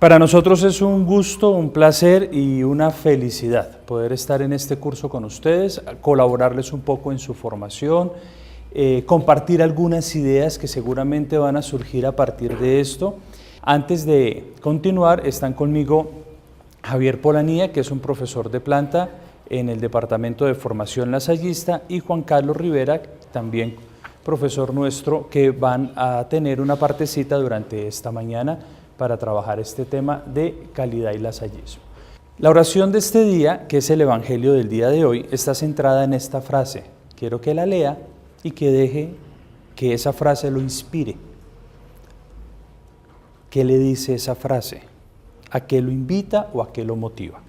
Para nosotros es un gusto, un placer y una felicidad poder estar en este curso con ustedes, colaborarles un poco en su formación, compartir algunas ideas que seguramente van a surgir a partir de esto. Antes de continuar, están conmigo Javier Polanía, que es un profesor de planta en el Departamento de Formación Lasallista, y Juan Carlos Rivera, también profesor nuestro, que van a tener una partecita durante esta mañana para trabajar este tema de calidad y lasallismo. La oración de este día, que es el Evangelio del día de hoy, está centrada en esta frase. Quiero que la lea y que deje que esa frase lo inspire. ¿Qué le dice esa frase? ¿A qué lo invita o a qué lo motiva?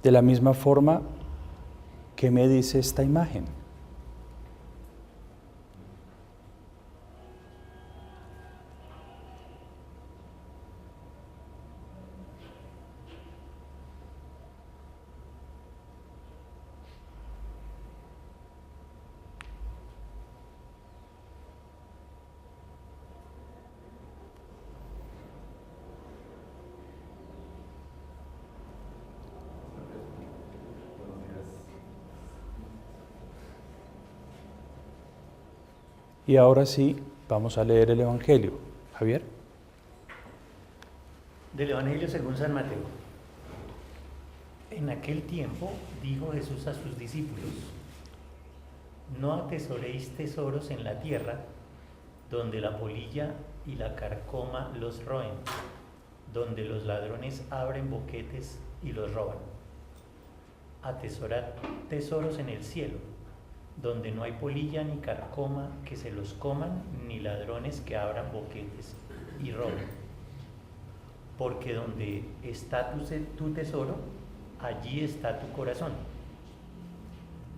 De la misma forma, ¿qué me dice esta imagen? Y ahora sí, vamos a leer el Evangelio. Javier. Del Evangelio según San Mateo. En aquel tiempo dijo Jesús a sus discípulos: no atesoréis tesoros en la tierra, donde la polilla y la carcoma los roen, donde los ladrones abren boquetes y los roban. Atesorad tesoros en el cielo, donde no hay polilla ni carcoma que se los coman, ni ladrones que abran boquetes y roben. Porque donde está tu tesoro, allí está tu corazón.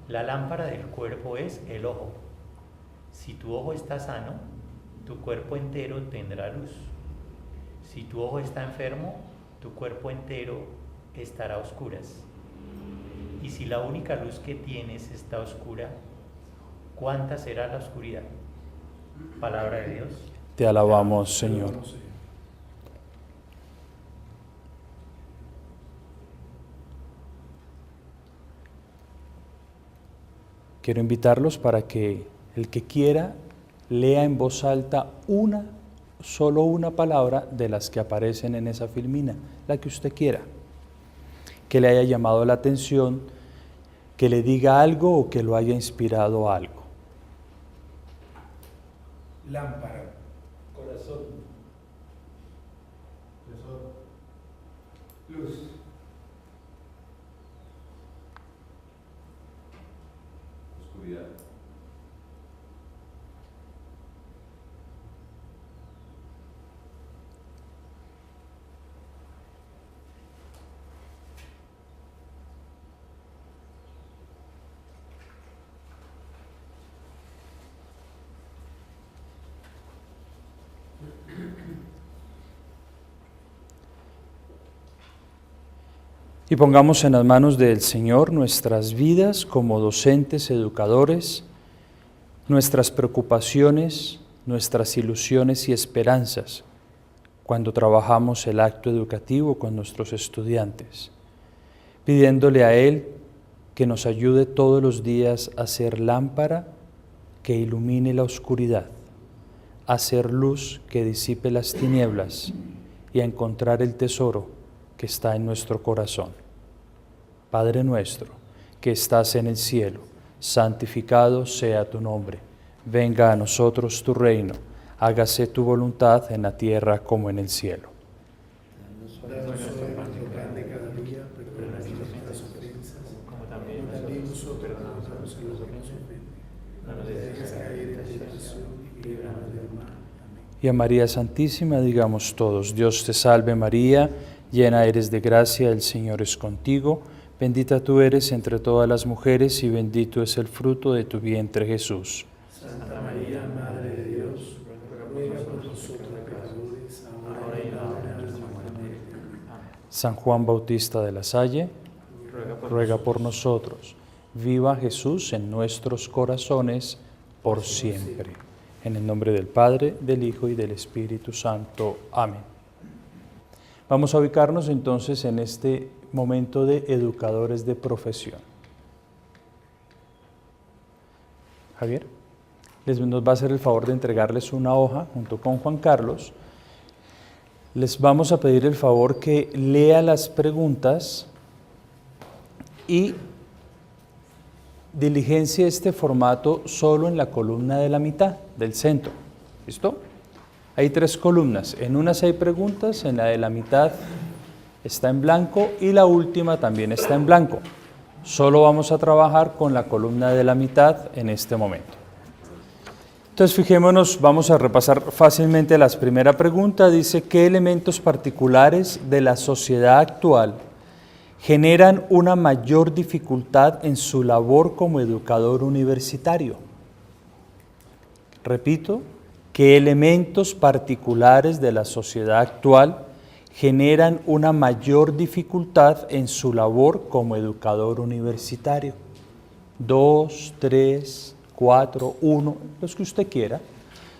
La lámpara del cuerpo es el ojo. Si tu ojo está sano, tu cuerpo entero tendrá luz. Si tu ojo está enfermo, tu cuerpo entero estará a oscuras. Y si la única luz que tienes está oscura, ¿cuánta será la oscuridad? Palabra de Dios. Te alabamos, Señor. Quiero invitarlos para que el que quiera lea en voz alta solo una palabra de las que aparecen en esa filmina, la que usted quiera, que le haya llamado la atención, que le diga algo o que lo haya inspirado a algo. Lámpara, corazón, tesoro, luz, oscuridad. Y pongamos en las manos del Señor nuestras vidas como docentes, educadores, nuestras preocupaciones, nuestras ilusiones y esperanzas cuando trabajamos el acto educativo con nuestros estudiantes, pidiéndole a Él que nos ayude todos los días a ser lámpara que ilumine la oscuridad, a ser luz que disipe las tinieblas y a encontrar el tesoro que está en nuestro corazón. Padre nuestro, que estás en el cielo, santificado sea tu nombre. Venga a nosotros tu reino, hágase tu voluntad en la tierra como en el cielo. Danos hoy nuestro pan de cada día, perdona nuestras ofensas, como también nosotros perdonamos a los que nos ofenden. No nos dejes caer en tentación y líbranos del mal. Amén. Y a María Santísima digamos todos: Dios te salve María, llena eres de gracia, el Señor es contigo. Bendita tú eres entre todas las mujeres y bendito es el fruto de tu vientre, Jesús. Santa María, Madre de Dios, ruega por nosotros pecadores, ahora y en la hora de nuestra muerte. San Juan Bautista de la Salle, ruega por nosotros. Viva Jesús en nuestros corazones por siempre. En el nombre del Padre, del Hijo y del Espíritu Santo. Amén. Vamos a ubicarnos entonces en este momento de educadores de profesión. Javier, nos va a hacer el favor de entregarles una hoja junto con Juan Carlos. Les vamos a pedir el favor que lea las preguntas y diligencie este formato solo en la columna de la mitad, del centro. ¿Listo? Hay 3 columnas, en unas hay preguntas, en la de la mitad está en blanco y la última también está en blanco. Solo vamos a trabajar con la columna de la mitad en este momento. Entonces fijémonos, vamos a repasar fácilmente la primera pregunta. Dice, ¿qué elementos particulares de la sociedad actual generan una mayor dificultad en su labor como educador universitario? Repito, ¿qué elementos particulares de la sociedad actual generan una mayor dificultad en su labor como educador universitario? 2, 3, 4, 1, los que usted quiera.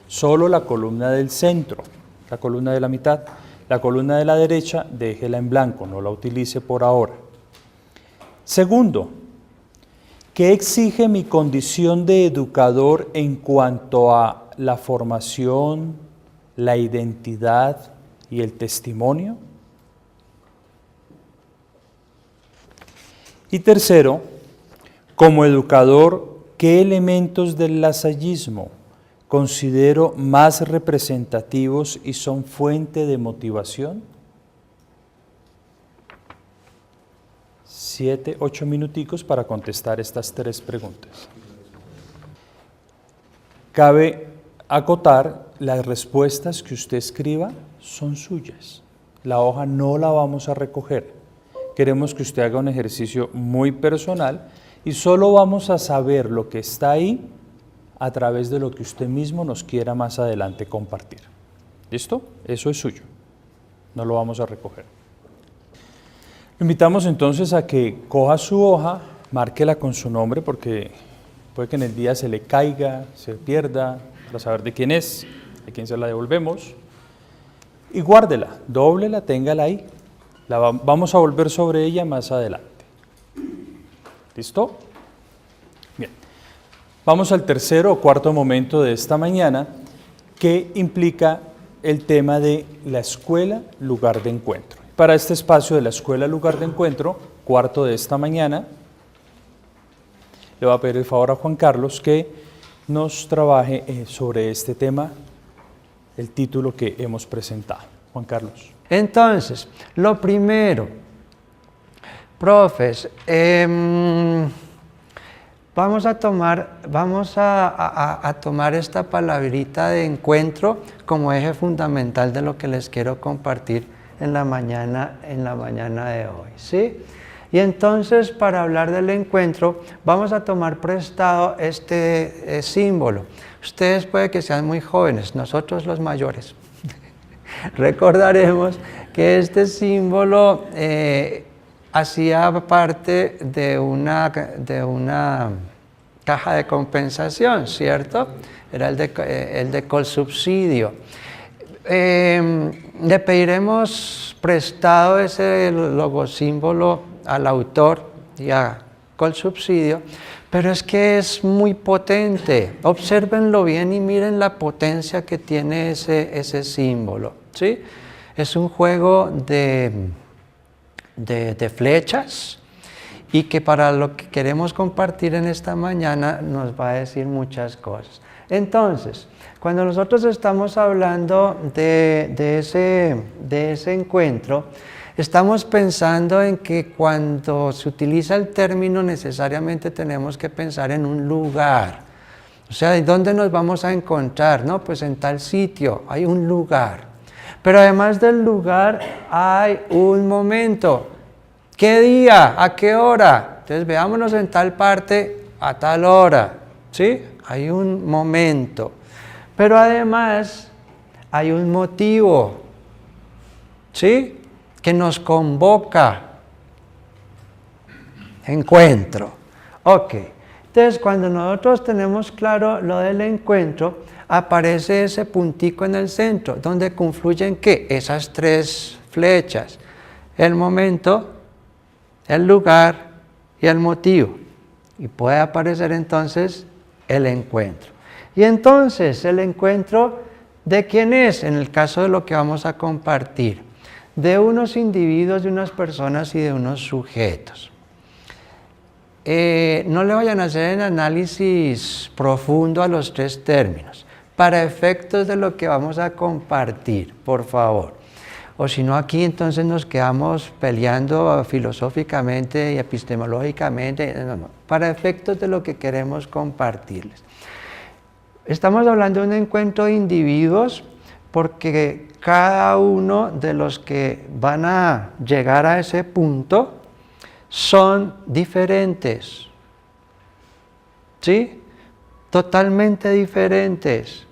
Solo la columna del centro, la columna de la mitad. La columna de la derecha, déjela en blanco, no la utilice por ahora. Segundo, ¿qué exige mi condición de educador en cuanto a la formación, la identidad y el testimonio? Y tercero, como educador, ¿qué elementos del lasallismo considero más representativos y son fuente de motivación? 7, 8 minuticos para contestar estas 3 preguntas. Cabe acotar, las respuestas que usted escriba son suyas. La hoja no la vamos a recoger. Queremos que usted haga un ejercicio muy personal y solo vamos a saber lo que está ahí a través de lo que usted mismo nos quiera más adelante compartir. ¿Listo? Eso es suyo. No lo vamos a recoger. Lo invitamos entonces a que coja su hoja, márquela con su nombre porque puede que en el día se le caiga, se pierda, para saber de quién es, de quién se la devolvemos. Y guárdela, dóblela, téngala ahí. Vamos a volver sobre ella más adelante. ¿Listo? Bien. Vamos al tercero o cuarto momento de esta mañana, que implica el tema de la escuela, lugar de encuentro. Para este espacio de la escuela, lugar de encuentro, cuarto de esta mañana, le voy a pedir el favor a Juan Carlos que nos trabaje sobre este tema, el título que hemos presentado. Juan Carlos. Entonces, lo primero, profes, vamos a tomar esta palabrita de encuentro como eje fundamental de lo que les quiero compartir en la mañana de hoy, ¿sí? Y entonces, para hablar del encuentro, vamos a tomar prestado este símbolo. Ustedes puede que sean muy jóvenes, nosotros los mayores. Recordaremos que este símbolo hacía parte de una caja de compensación, ¿cierto? Era el de Colsubsidio. Le pediremos prestado ese logosímbolo al autor y a Colsubsidio, pero es que es muy potente. Obsérvenlo bien y miren la potencia que tiene ese símbolo, ¿sí? Es un juego de flechas y que para lo que queremos compartir en esta mañana nos va a decir muchas cosas. Entonces, cuando nosotros estamos hablando de ese encuentro, estamos pensando en que cuando se utiliza el término necesariamente tenemos que pensar en un lugar. O sea, ¿dónde nos vamos a encontrar? No, pues en tal sitio, hay un lugar. Pero además del lugar hay un momento. ¿Qué día? ¿A qué hora? Entonces veámonos en tal parte a tal hora, ¿sí? Hay un momento. Pero además hay un motivo, ¿sí? Que nos convoca. Encuentro. Ok. Entonces, cuando nosotros tenemos claro lo del encuentro, aparece ese puntico en el centro, donde confluyen ¿qué? Esas tres flechas. El momento, el lugar y el motivo. Y puede aparecer entonces el encuentro. Y entonces, ¿el encuentro de quién es? En el caso de lo que vamos a compartir. De unos individuos, de unas personas y de unos sujetos. No le vayan a hacer el análisis profundo a los tres términos, para efectos de lo que vamos a compartir, por favor. O si no, aquí entonces nos quedamos peleando filosóficamente y epistemológicamente, no, para efectos de lo que queremos compartirles. Estamos hablando de un encuentro de individuos porque cada uno de los que van a llegar a ese punto son diferentes, ¿sí? Totalmente diferentes,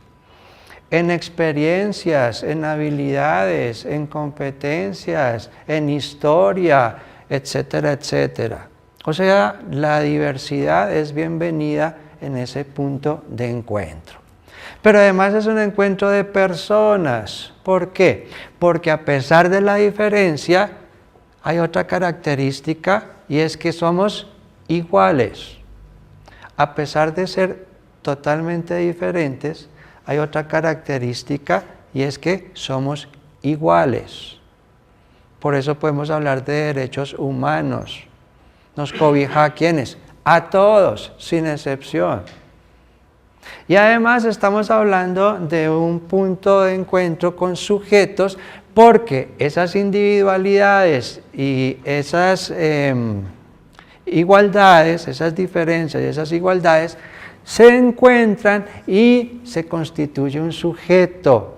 en experiencias, en habilidades, en competencias, en historia, etcétera, etcétera. O sea, la diversidad es bienvenida en ese punto de encuentro. Pero además es un encuentro de personas. ¿Por qué? Porque a pesar de la diferencia, hay otra característica y es que somos iguales. A pesar de ser totalmente diferentes, hay otra característica y es que somos iguales. Por eso podemos hablar de derechos humanos. Nos cobija ¿a quiénes? A todos, sin excepción. Y además estamos hablando de un punto de encuentro con sujetos porque esas individualidades y esas igualdades, esas diferencias y esas igualdades se encuentran y se constituye un sujeto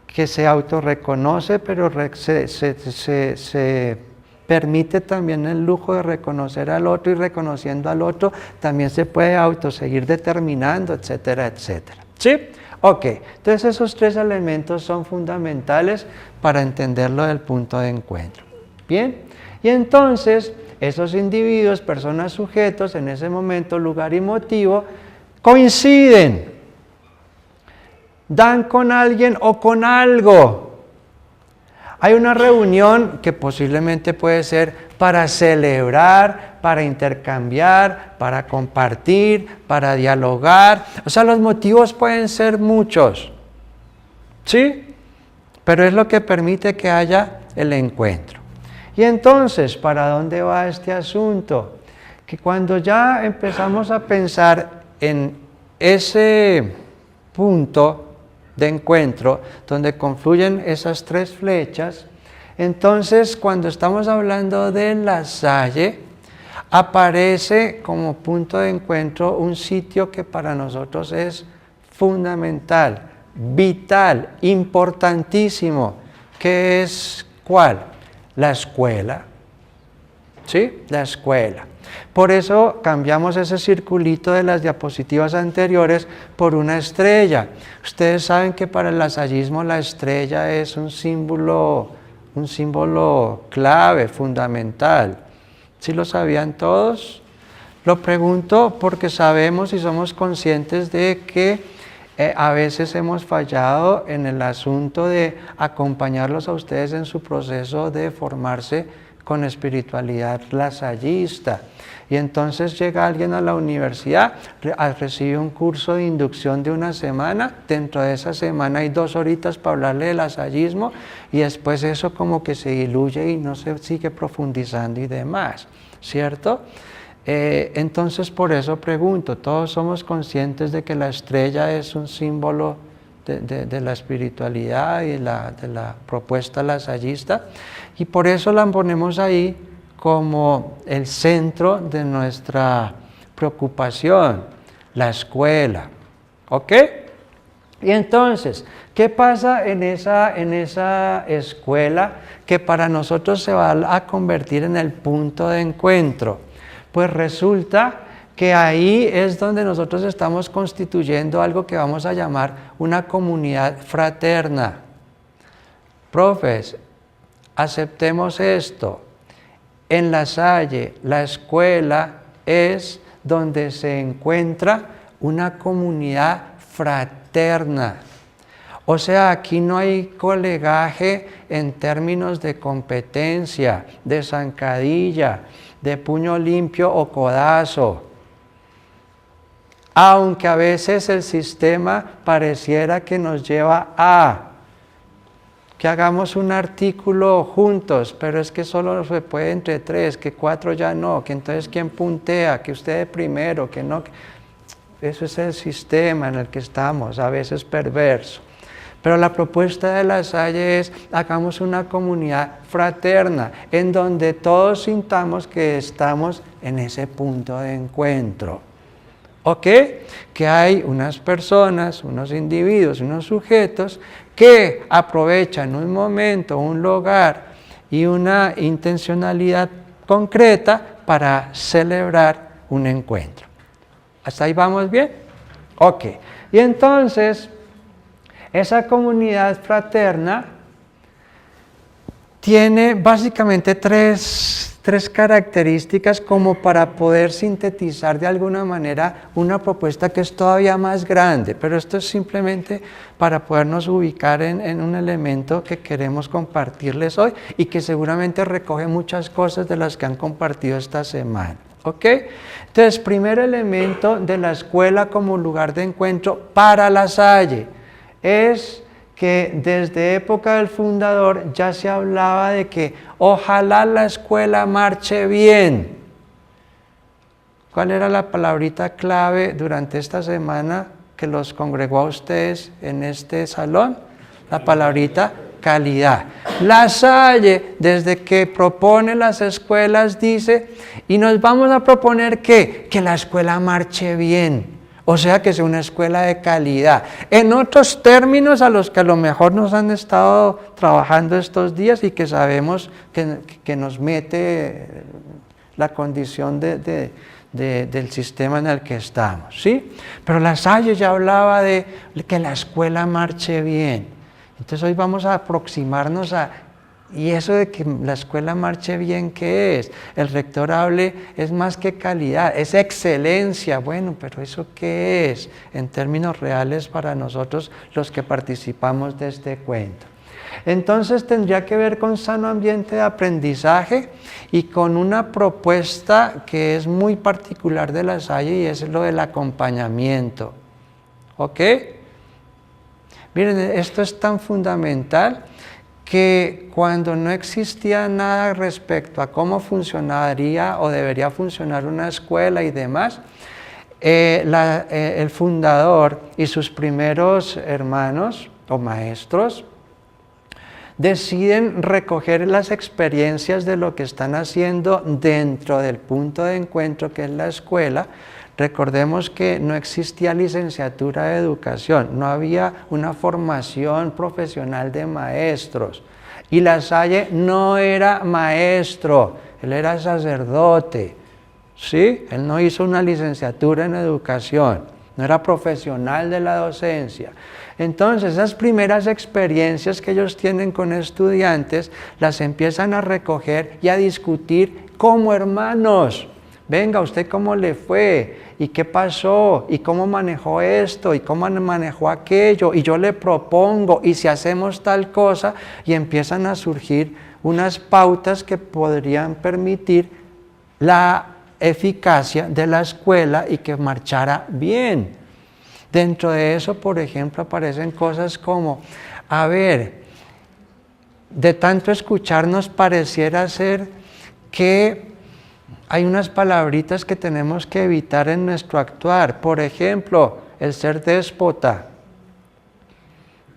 que se autorreconoce, pero se permite también el lujo de reconocer al otro y reconociendo al otro también se puede autoseguir determinando, etcétera, etcétera. ¿Sí? Ok, entonces esos tres elementos son fundamentales para entenderlo del punto de encuentro. Bien, y entonces esos individuos, personas, sujetos, en ese momento, lugar y motivo, coinciden, dan con alguien o con algo. Hay una reunión que posiblemente puede ser para celebrar, para intercambiar, para compartir, para dialogar. O sea, los motivos pueden ser muchos, ¿sí? Pero es lo que permite que haya el encuentro. Y entonces, ¿para dónde va este asunto? Que cuando ya empezamos a pensar en ese punto de encuentro, donde confluyen esas tres flechas, entonces cuando estamos hablando de La Salle, aparece como punto de encuentro un sitio que para nosotros es fundamental, vital, importantísimo, que es ¿cuál? La escuela, ¿sí? La escuela. Por eso cambiamos ese circulito de las diapositivas anteriores por una estrella. Ustedes saben que para el lasallismo la estrella es un símbolo clave, fundamental. ¿Sí lo sabían todos? Lo pregunto porque sabemos y somos conscientes de que a veces hemos fallado en el asunto de acompañarlos a ustedes en su proceso de formarse con espiritualidad lasallista. Y entonces llega alguien a la universidad, recibe un curso de inducción de una semana, dentro de esa semana hay 2 horitas para hablarle del lasallismo y después eso como que se diluye y no se sigue profundizando y demás, ¿cierto? Entonces por eso pregunto, todos somos conscientes de que la estrella es un símbolo de la espiritualidad y de la propuesta lasallista y por eso la ponemos ahí como el centro de nuestra preocupación, la escuela. ¿Ok? Y entonces, ¿qué pasa en esa escuela que para nosotros se va a convertir en el punto de encuentro? Pues resulta que ahí es donde nosotros estamos constituyendo algo que vamos a llamar una comunidad fraterna. Profes, aceptemos esto. En La Salle, la escuela es donde se encuentra una comunidad fraterna. O sea, aquí no hay colegaje en términos de competencia, de zancadilla, de puño limpio o codazo. Aunque a veces el sistema pareciera que nos lleva a que hagamos un artículo juntos, pero es que solo se puede entre 3, que 4 ya no, que entonces quién puntea, que usted primero, que no. Eso es el sistema en el que estamos, a veces perverso. Pero la propuesta de La Salle es, hagamos una comunidad fraterna, en donde todos sintamos que estamos en ese punto de encuentro. ¿Ok? Que hay unas personas, unos individuos, unos sujetos que aprovechan un momento, un lugar y una intencionalidad concreta para celebrar un encuentro. ¿Hasta ahí vamos bien? Ok. Y entonces, esa comunidad fraterna tiene básicamente tres características como para poder sintetizar de alguna manera una propuesta que es todavía más grande, pero esto es simplemente para podernos ubicar en un elemento que queremos compartirles hoy y que seguramente recoge muchas cosas de las que han compartido esta semana. ¿Ok? Entonces, primer elemento de la escuela como lugar de encuentro para La Salle es que desde época del fundador ya se hablaba de que ojalá la escuela marche bien. ¿Cuál era la palabrita clave durante esta semana que los congregó a ustedes en este salón? La palabrita calidad. La Salle, desde que propone las escuelas, dice, y nos vamos a proponer que la escuela marche bien. O sea, que sea una escuela de calidad. En otros términos, a los que a lo mejor nos han estado trabajando estos días y que sabemos que nos mete la condición del sistema en el que estamos, ¿sí? Pero La Salle ya hablaba de que la escuela marche bien. Entonces hoy vamos a aproximarnos a, y eso de que la escuela marche bien, ¿qué es? El rector hable, es más que calidad, es excelencia. Bueno, pero ¿eso qué es? En términos reales para nosotros los que participamos de este cuento. Entonces tendría que ver con sano ambiente de aprendizaje y con una propuesta que es muy particular de La Salle y es lo del acompañamiento. ¿Ok? Miren, esto es tan fundamental que cuando no existía nada respecto a cómo funcionaría o debería funcionar una escuela y demás, el fundador y sus primeros hermanos o maestros deciden recoger las experiencias de lo que están haciendo dentro del punto de encuentro que es la escuela. Recordemos que no existía licenciatura de educación, no había una formación profesional de maestros. Y La Salle no era maestro, él era sacerdote, ¿sí? Él no hizo una licenciatura en educación, no era profesional de la docencia. Entonces, esas primeras experiencias que ellos tienen con estudiantes, las empiezan a recoger y a discutir como hermanos. Venga, ¿usted cómo le fue? ¿Y qué pasó? ¿Y cómo manejó esto? ¿Y cómo manejó aquello? Y yo le propongo, ¿y si hacemos tal cosa? Y empiezan a surgir unas pautas que podrían permitir la eficacia de la escuela y que marchara bien. Dentro de eso, por ejemplo, aparecen cosas como, a ver, de tanto escucharnos pareciera ser que hay unas palabritas que tenemos que evitar en nuestro actuar. Por ejemplo, el ser déspota,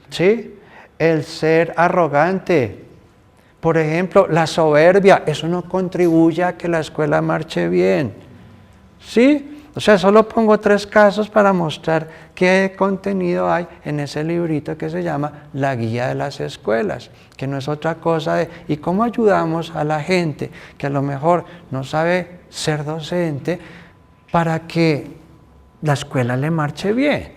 ¿sí? El ser arrogante. Por ejemplo, la soberbia. Eso no contribuye a que la escuela marche bien, ¿sí? O sea, solo pongo 3 casos para mostrar qué contenido hay en ese librito que se llama La Guía de las Escuelas, que no es otra cosa de ¿y cómo ayudamos a la gente que a lo mejor no sabe ser docente para que la escuela le marche bien?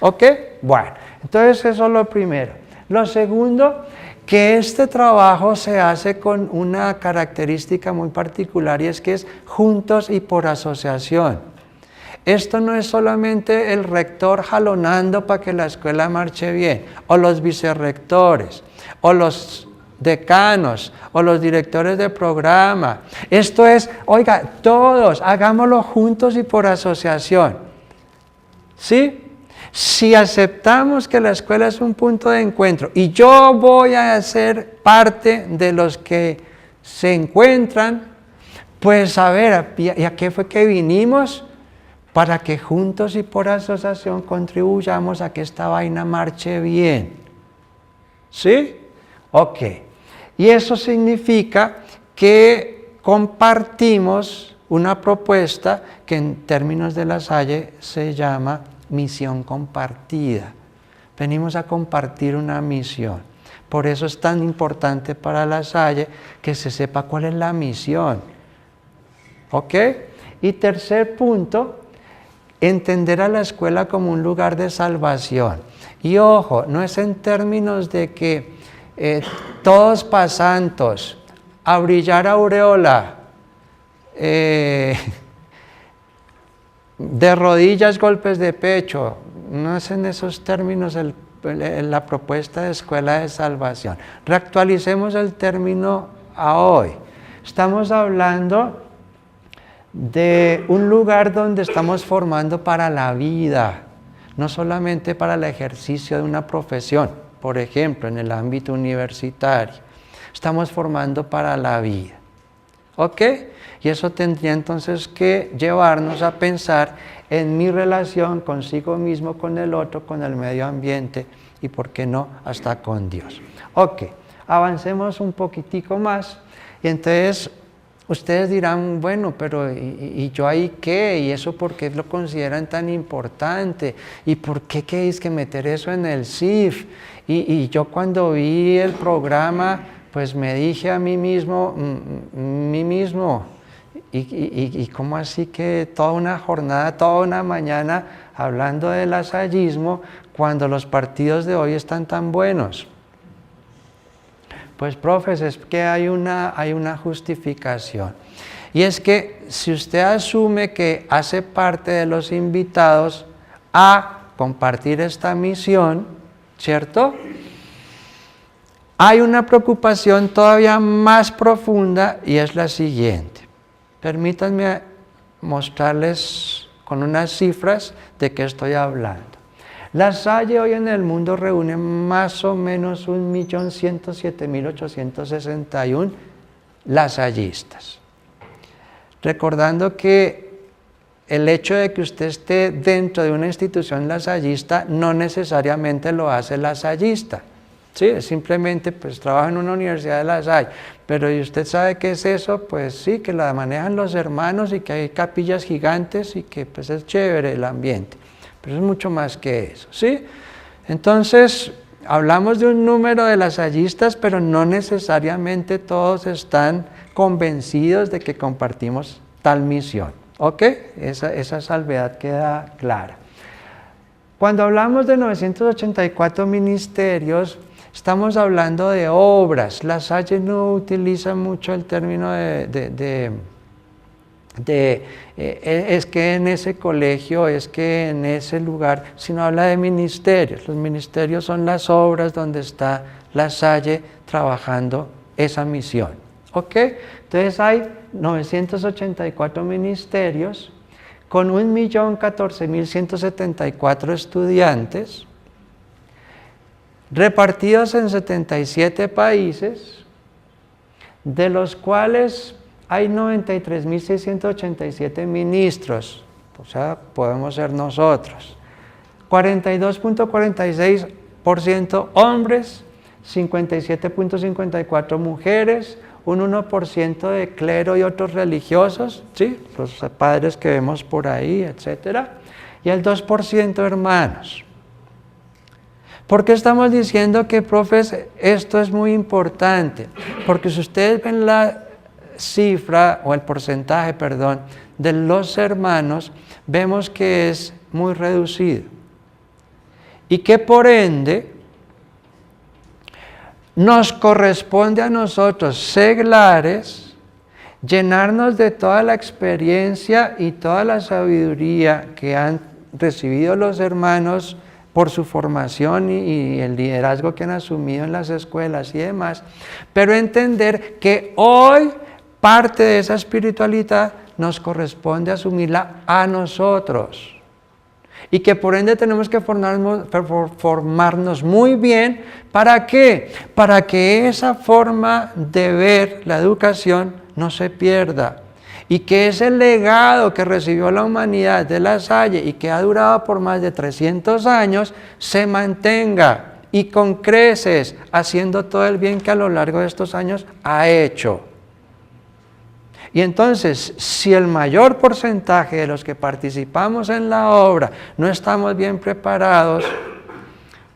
¿Ok? Bueno, entonces eso es lo primero. Lo segundo, que este trabajo se hace con una característica muy particular y es que es juntos y por asociación. Esto no es solamente el rector jalonando para que la escuela marche bien, o los vicerrectores, o los decanos, o los directores de programa. Esto es, oiga, todos, hagámoslo juntos y por asociación. ¿Sí? Si aceptamos que la escuela es un punto de encuentro y yo voy a ser parte de los que se encuentran, pues a ver, ¿y a qué fue que vinimos? Para que juntos y por asociación contribuyamos a que esta vaina marche bien. ¿Sí? Ok. Y eso significa que compartimos una propuesta que en términos de La Salle se llama misión compartida. Venimos a compartir una misión. Por eso es tan importante para La Salle que se sepa cuál es la misión. ¿Ok? Y tercer punto, entender a la escuela como un lugar de salvación. Y ojo, no es en términos de que todos pasantos, a brillar aureola, de rodillas, golpes de pecho. No es en esos términos la propuesta de escuela de salvación. Reactualicemos el término a hoy. Estamos hablando de un lugar donde estamos formando para la vida, no solamente para el ejercicio de una profesión, por ejemplo, en el ámbito universitario. Estamos formando para la vida. ¿Ok? Y eso tendría entonces que llevarnos a pensar en mi relación consigo mismo, con el otro, con el medio ambiente y, ¿por qué no?, hasta con Dios. Ok, avancemos un poquitico más y entonces ustedes dirán, bueno, pero ¿y yo ahí qué? ¿Y eso por qué lo consideran tan importante? ¿Y por qué queréis que meter eso en el CIF? Y yo cuando vi el programa, pues me dije a mí mismo, ¿y cómo así que toda una jornada, toda una mañana hablando del lasallismo cuando los partidos de hoy están tan buenos? Pues, profes, es que hay una justificación. Y es que si usted asume que hace parte de los invitados a compartir esta misión, ¿cierto?, hay una preocupación todavía más profunda y es la siguiente. Permítanme mostrarles con unas cifras de qué estoy hablando. La Salle hoy en el mundo reúne más o menos 1.107.861 lasallistas. Recordando que el hecho de que usted esté dentro de una institución lasallista no necesariamente lo hace lasallista. Sí, simplemente pues trabaja en una universidad de La Salle, pero ¿y usted sabe qué es eso? Pues sí, que la manejan los hermanos y que hay capillas gigantes y que pues es chévere el ambiente, pero es mucho más que eso, ¿sí? Entonces, hablamos de un número de lasallistas, pero no necesariamente todos están convencidos de que compartimos tal misión, ¿ok? Esa salvedad queda clara. Cuando hablamos de 984 ministerios, estamos hablando de obras. La Salle no utiliza mucho el término es que en ese colegio, es que en ese lugar, sino habla de ministerios. Los ministerios son las obras donde está La Salle trabajando esa misión. ¿Ok? Entonces hay 984 ministerios con 1.014.174 estudiantes, repartidos en 77 países, de los cuales hay 93.687 ministros, o sea, podemos ser nosotros, 42.46% hombres, 57.54 mujeres, un 1% de clero y otros religiosos, ¿sí? Los padres que vemos por ahí, etc. Y el 2% hermanos. ¿Por qué estamos diciendo que, profes, esto es muy importante? Porque si ustedes ven la cifra, o el porcentaje, perdón, de los hermanos, vemos que es muy reducido. Y que por ende, nos corresponde a nosotros, seglares, llenarnos de toda la experiencia y toda la sabiduría que han recibido los hermanos por su formación y el liderazgo que han asumido en las escuelas y demás, pero entender que hoy parte de esa espiritualidad nos corresponde asumirla a nosotros. Y que por ende tenemos que formarnos muy bien. ¿Para qué? Para que esa forma de ver la educación no se pierda. Y que ese legado que recibió la humanidad de La Salle y que ha durado por más de 300 años, se mantenga y con creces, haciendo todo el bien que a lo largo de estos años ha hecho. Y entonces, si el mayor porcentaje de los que participamos en la obra no estamos bien preparados,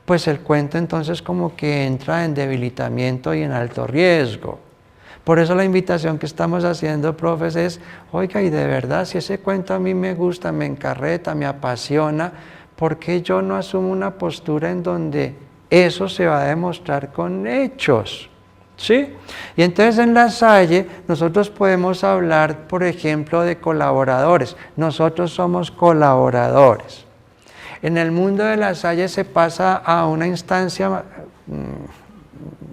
pues el cuento entonces como que entra en debilitamiento y en alto riesgo. Por eso la invitación que estamos haciendo, profes, es, oiga, y de verdad, si ese cuento a mí me gusta, me encarreta, me apasiona, ¿por qué yo no asumo una postura en donde eso se va a demostrar con hechos? ¿Sí? Y entonces en La Salle nosotros podemos hablar, por ejemplo, de colaboradores. Nosotros somos colaboradores. En el mundo de La Salle se pasa a una instancia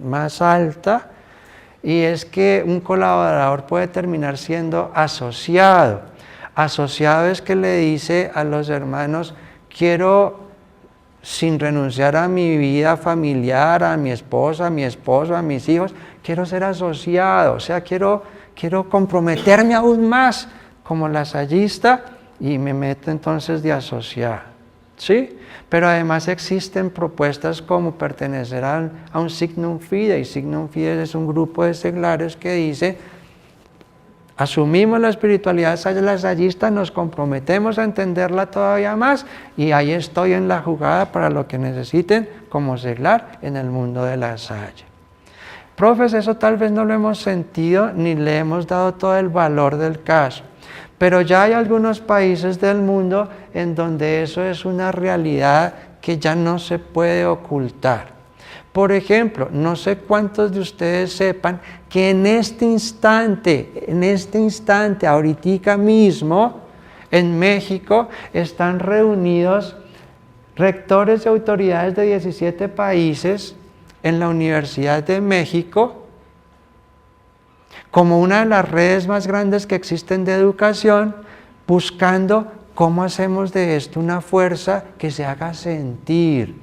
más alta, y es que un colaborador puede terminar siendo asociado. Asociado es que le dice a los hermanos, quiero, sin renunciar a mi vida familiar, a mi esposa, a mi esposo, a mis hijos, quiero ser asociado, o sea, quiero comprometerme aún más como lasallista y me meto entonces de asociado, ¿sí? Pero además existen propuestas como pertenecer a un Signum Fidei. Signum Fidei es un grupo de seglares que dice, asumimos la espiritualidad lasallista, nos comprometemos a entenderla todavía más y ahí estoy en la jugada para lo que necesiten como seglar en el mundo de La Salle. Profes, eso tal vez no lo hemos sentido ni le hemos dado todo el valor del caso, pero ya hay algunos países del mundo en donde eso es una realidad que ya no se puede ocultar. Por ejemplo, no sé cuántos de ustedes sepan que en este instante, ahorita mismo, en México, están reunidos rectores y autoridades de 17 países en la Universidad de México, como una de las redes más grandes que existen de educación, buscando cómo hacemos de esto una fuerza que se haga sentir,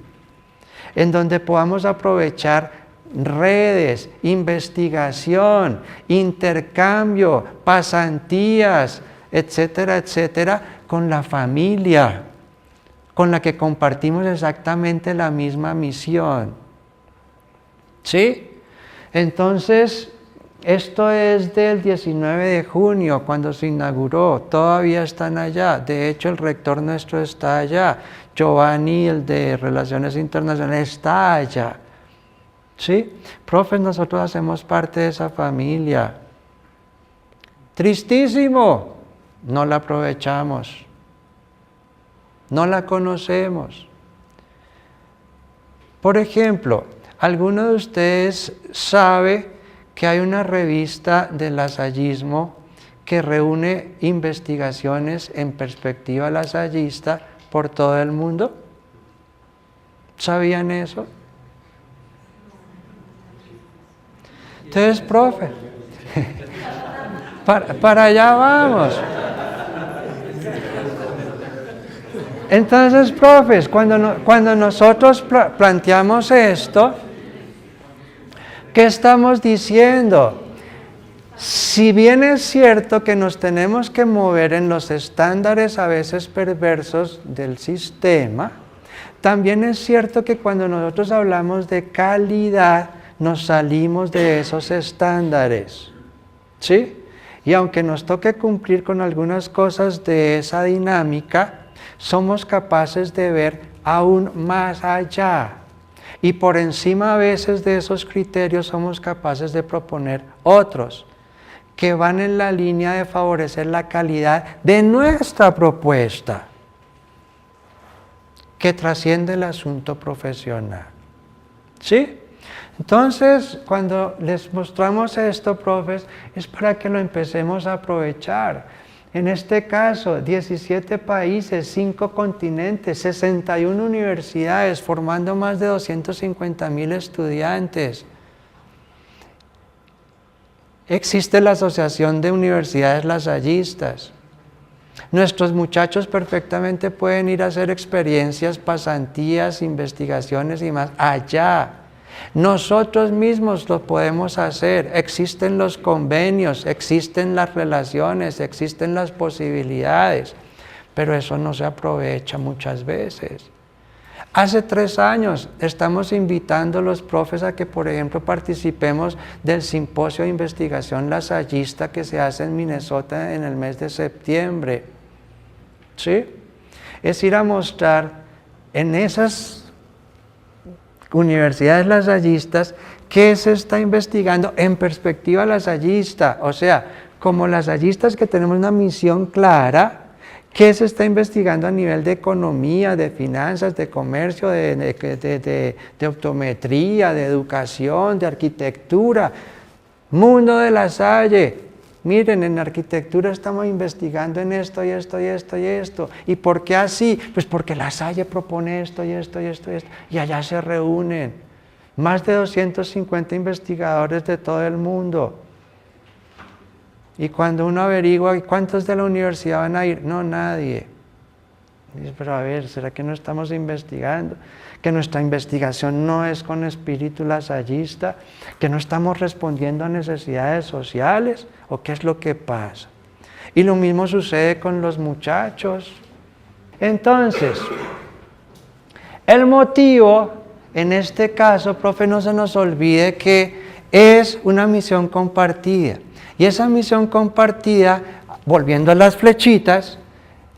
en donde podamos aprovechar redes, investigación, intercambio, pasantías, etcétera, etcétera, con la familia, con la que compartimos exactamente la misma misión. ¿Sí? Entonces, esto es del 19 de junio, cuando se inauguró, todavía están allá, de hecho el rector nuestro está allá, Giovanni, el de Relaciones Internacionales, está allá. ¿Sí? Profes, nosotros hacemos parte de esa familia. Tristísimo, no la aprovechamos, no la conocemos. Por ejemplo, ¿alguno de ustedes sabe que hay una revista de lasallismo que reúne investigaciones en perspectiva lasallista por todo el mundo? ¿Sabían eso? Entonces, profe, para allá vamos. Entonces, profes, cuando nosotros planteamos esto, ¿qué estamos diciendo? Si bien es cierto que nos tenemos que mover en los estándares a veces perversos del sistema, también es cierto que cuando nosotros hablamos de calidad, nos salimos de esos estándares, ¿sí? Y aunque nos toque cumplir con algunas cosas de esa dinámica, somos capaces de ver aún más allá. Y por encima a veces de esos criterios somos capaces de proponer otros que van en la línea de favorecer la calidad de nuestra propuesta, que trasciende el asunto profesional. ¿Sí? Entonces, cuando les mostramos esto, profes, es para que lo empecemos a aprovechar. En este caso, 17 países, 5 continentes, 61 universidades, formando más de 250,000 estudiantes. Existe la Asociación de Universidades Lasallistas. Nuestros muchachos perfectamente pueden ir a hacer experiencias, pasantías, investigaciones y más allá. Nosotros mismos lo podemos hacer. Existen los convenios, existen las relaciones, existen las posibilidades, pero eso no se aprovecha muchas veces. Hace 3 años estamos invitando a los profes a que, por ejemplo, participemos del simposio de investigación lasallista que se hace en Minnesota en el mes de septiembre. ¿Sí? Es ir a mostrar en esas universidades lasallistas qué se está investigando en perspectiva lasallista, o sea, como lasallistas que tenemos una misión clara. ¿Qué se está investigando a nivel de economía, de finanzas, de comercio, de optometría, de educación, de arquitectura? Mundo de La Salle. Miren, en arquitectura estamos investigando en esto y esto y esto y esto. ¿Y por qué así? Pues porque La Salle propone esto y esto y esto y esto. Y allá se reúnen más de 250 investigadores de todo el mundo. Y cuando uno averigua cuántos de la universidad van a ir, no, nadie. Dice, pero a ver, ¿será que no estamos investigando? Que nuestra investigación no es con espíritu lasallista, que no estamos respondiendo a necesidades sociales, ¿o qué es lo que pasa? Y lo mismo sucede con los muchachos. Entonces, el motivo, en este caso, profe, no se nos olvide que es una misión compartida. Y esa misión compartida, volviendo a las flechitas,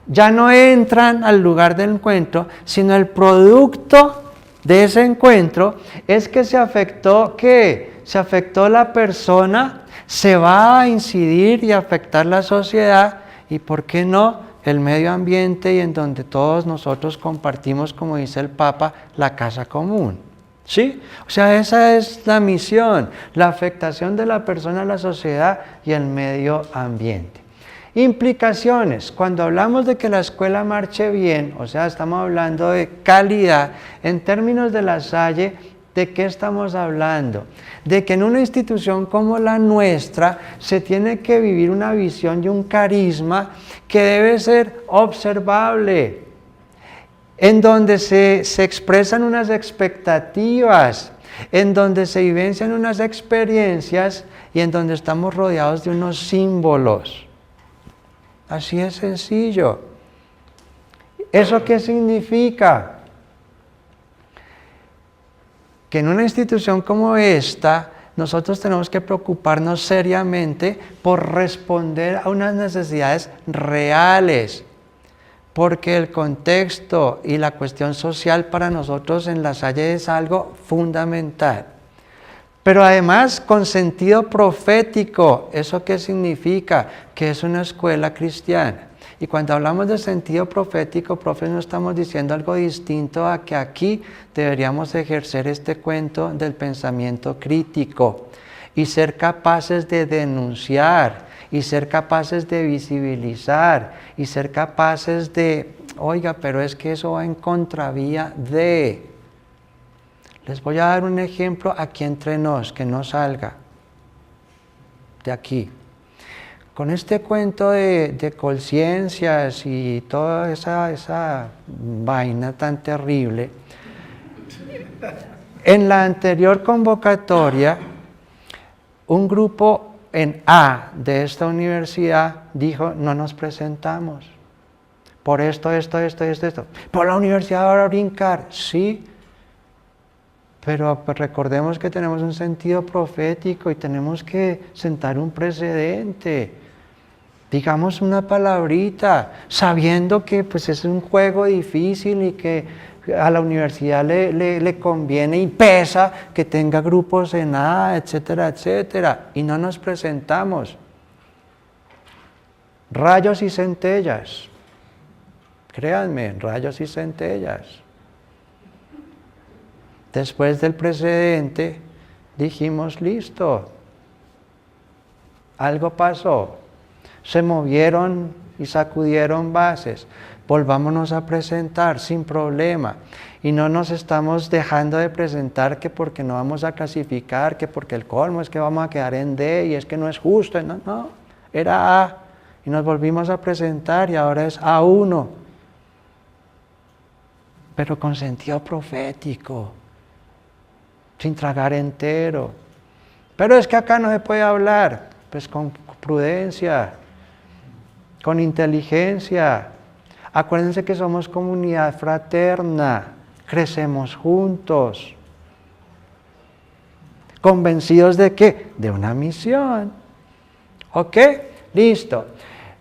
ya no entran al lugar del encuentro, sino el producto de ese encuentro es que se afectó, ¿qué? Se afectó la persona, se va a incidir y afectar la sociedad y, ¿por qué no?, el medio ambiente, y en donde todos nosotros compartimos, como dice el Papa, la casa común. ¿Sí? O sea, esa es la misión, la afectación de la persona a la sociedad y el medio ambiente. Implicaciones. Cuando hablamos de que la escuela marche bien, o sea, estamos hablando de calidad, en términos de La Salle, ¿de qué estamos hablando? De que en una institución como la nuestra se tiene que vivir una visión y un carisma que debe ser observable, en donde se expresan unas expectativas, en donde se vivencian unas experiencias y en donde estamos rodeados de unos símbolos. Así es sencillo. ¿Eso qué significa? Que en una institución como esta, nosotros tenemos que preocuparnos seriamente por responder a unas necesidades reales, porque el contexto y la cuestión social para nosotros en La Salle es algo fundamental. Pero además con sentido profético. ¿Eso qué significa? Que es una escuela cristiana. Y cuando hablamos de sentido profético, profe, no estamos diciendo algo distinto a que aquí deberíamos ejercer este cuento del pensamiento crítico y ser capaces de denunciar, y ser capaces de visibilizar, y ser capaces de, oiga, pero es que eso va en contravía de... Les voy a dar un ejemplo aquí entre nos, que no salga de aquí. Con este cuento de conciencias y toda esa vaina tan terrible, en la anterior convocatoria, un grupo en A de esta universidad dijo, no nos presentamos, por esto. Por la universidad va a brincar, sí, Pero pues, recordemos que tenemos un sentido profético y tenemos que sentar un precedente. Digamos una palabrita, sabiendo que pues, es un juego difícil y que a la universidad le conviene y pesa que tenga grupos en A, etcétera, etcétera. Y no nos presentamos. Rayos y centellas. Créanme, rayos y centellas. Después del precedente, dijimos, listo. Algo pasó. Se movieron y sacudieron bases. Volvámonos a presentar sin problema. Y no nos estamos dejando de presentar que porque no vamos a clasificar, que porque el colmo es que vamos a quedar en D y es que no es justo. No, no, era A. Y nos volvimos a presentar y ahora es A1. Pero con sentido profético. Sin tragar entero. Pero es que acá no se puede hablar. Pues con prudencia. Con inteligencia. Acuérdense que somos comunidad fraterna, crecemos juntos. ¿Convencidos de qué? De una misión. ¿Ok? Listo.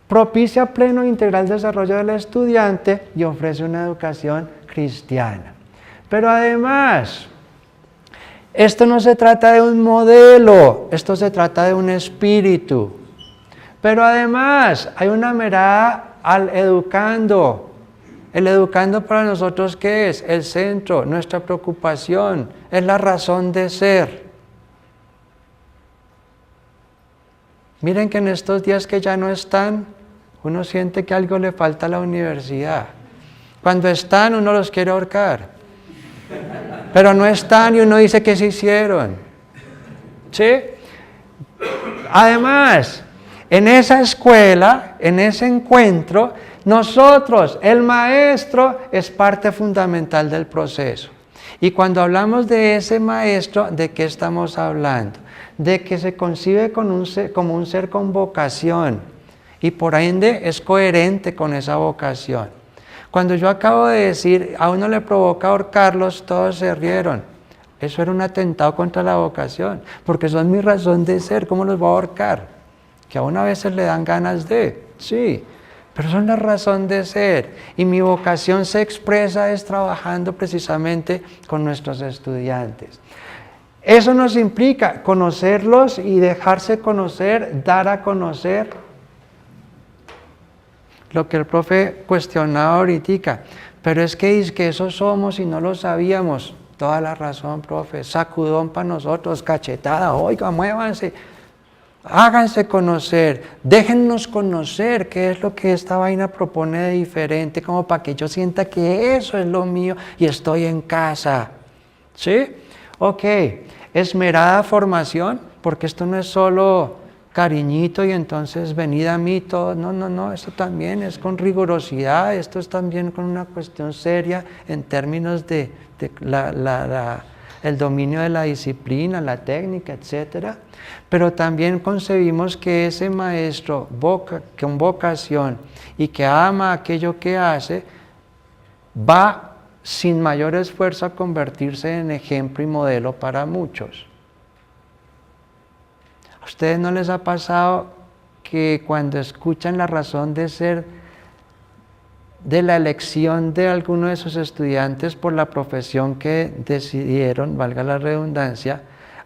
Propicia pleno e integral desarrollo del estudiante y ofrece una educación cristiana. Pero además, esto no se trata de un modelo, esto se trata de un espíritu. Pero además hay una mirada al educando. El educando para nosotros, ¿qué es? El centro, nuestra preocupación, es la razón de ser. Miren que en estos días que ya no están, uno siente que algo le falta a la universidad. Cuando están, uno los quiere ahorcar. Pero no están y uno dice que se hicieron. ¿Sí? Además, en esa escuela, en ese encuentro, nosotros, el maestro, es parte fundamental del proceso. Y cuando hablamos de ese maestro, ¿de qué estamos hablando? De que se concibe como un ser con vocación y por ende es coherente con esa vocación. Cuando yo acabo de decir, a uno le provoca ahorcarlos, todos se rieron. Eso era un atentado contra la vocación, porque son mi razón de ser, ¿cómo los voy a ahorcar? Que a una veces le dan ganas de, sí, pero son la razón de ser. Y mi vocación se expresa es trabajando precisamente con nuestros estudiantes. Eso nos implica conocerlos y dejarse conocer, dar a conocer. Lo que el profe cuestionaba ahorita, pero es que eso somos y no lo sabíamos. Toda la razón, profe, sacudón para nosotros, cachetada, oiga, muévanse. Háganse conocer, déjennos conocer qué es lo que esta vaina propone de diferente, como para que yo sienta que eso es lo mío y estoy en casa. ¿Sí? Ok, esmerada formación, porque esto no es solo cariñito y entonces venid a mí todo. No, no, no, esto también es con rigurosidad, esto es también con una cuestión seria en términos de el dominio de la disciplina, la técnica, etc. Pero también concebimos que ese maestro con vocación y que ama aquello que hace, va sin mayor esfuerzo a convertirse en ejemplo y modelo para muchos. ¿A ustedes no les ha pasado que cuando escuchan la razón de ser de la elección de alguno de sus estudiantes por la profesión que decidieron, valga la redundancia,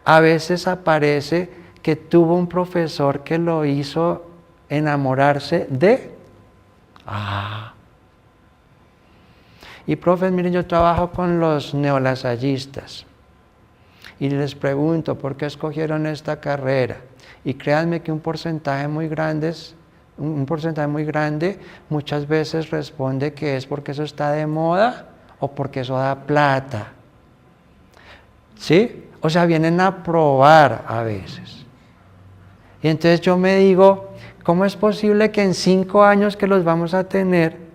a veces aparece que tuvo un profesor que lo hizo enamorarse de... Y profes, miren, yo trabajo con los neolasallistas y les pregunto, ¿por qué escogieron esta carrera? Y créanme que un porcentaje muy grande muchas veces responde que es porque eso está de moda o porque eso da plata. ¿Sí? O sea, vienen a probar a veces. Y entonces yo me digo, ¿cómo es posible que en 5 años que los vamos a tener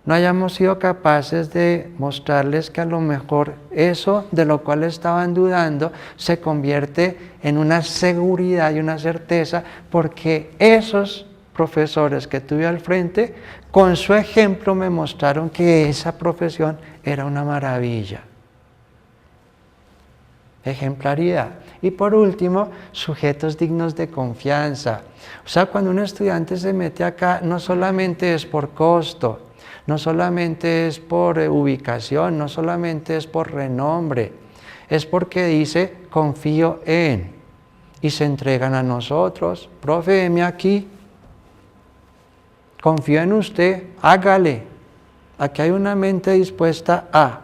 no hayamos sido capaces de mostrarles que a lo mejor eso de lo cual estaban dudando se convierte en una seguridad y una certeza, porque esos profesores que tuve al frente, con su ejemplo me mostraron que esa profesión era una maravilla. ejemplaridad. Y por último, sujetos dignos de confianza. O sea, cuando un estudiante se mete acá, no solamente es por costo, no solamente es por ubicación, no solamente es por renombre, es porque dice, confío en, y se entregan a nosotros. Profe, deme aquí, confío en usted, hágale. Aquí hay una mente dispuesta a.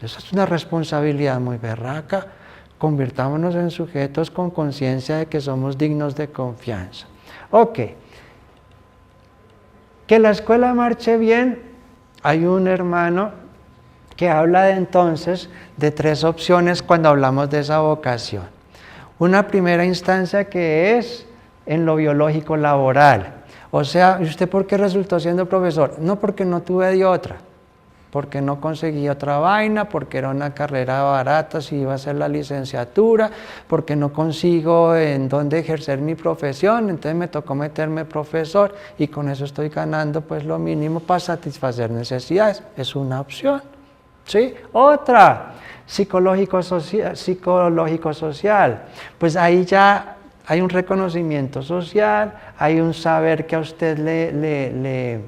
Esa es una responsabilidad muy berraca. Convirtámonos en sujetos con conciencia de que somos dignos de confianza. Ok. Que la escuela marche bien, hay un hermano que habla entonces de 3 opciones cuando hablamos de esa vocación. Una primera instancia que es en lo biológico laboral. O sea, ¿y usted por qué resultó siendo profesor? No, porque no tuve de otra. Porque no conseguí otra vaina, porque era una carrera barata si iba a hacer la licenciatura, porque no consigo en dónde ejercer mi profesión, entonces me tocó meterme profesor y con eso estoy ganando pues lo mínimo para satisfacer necesidades. Es una opción, ¿sí? Otra, psicológico-social, pues ahí ya hay un reconocimiento social, hay un saber que a usted le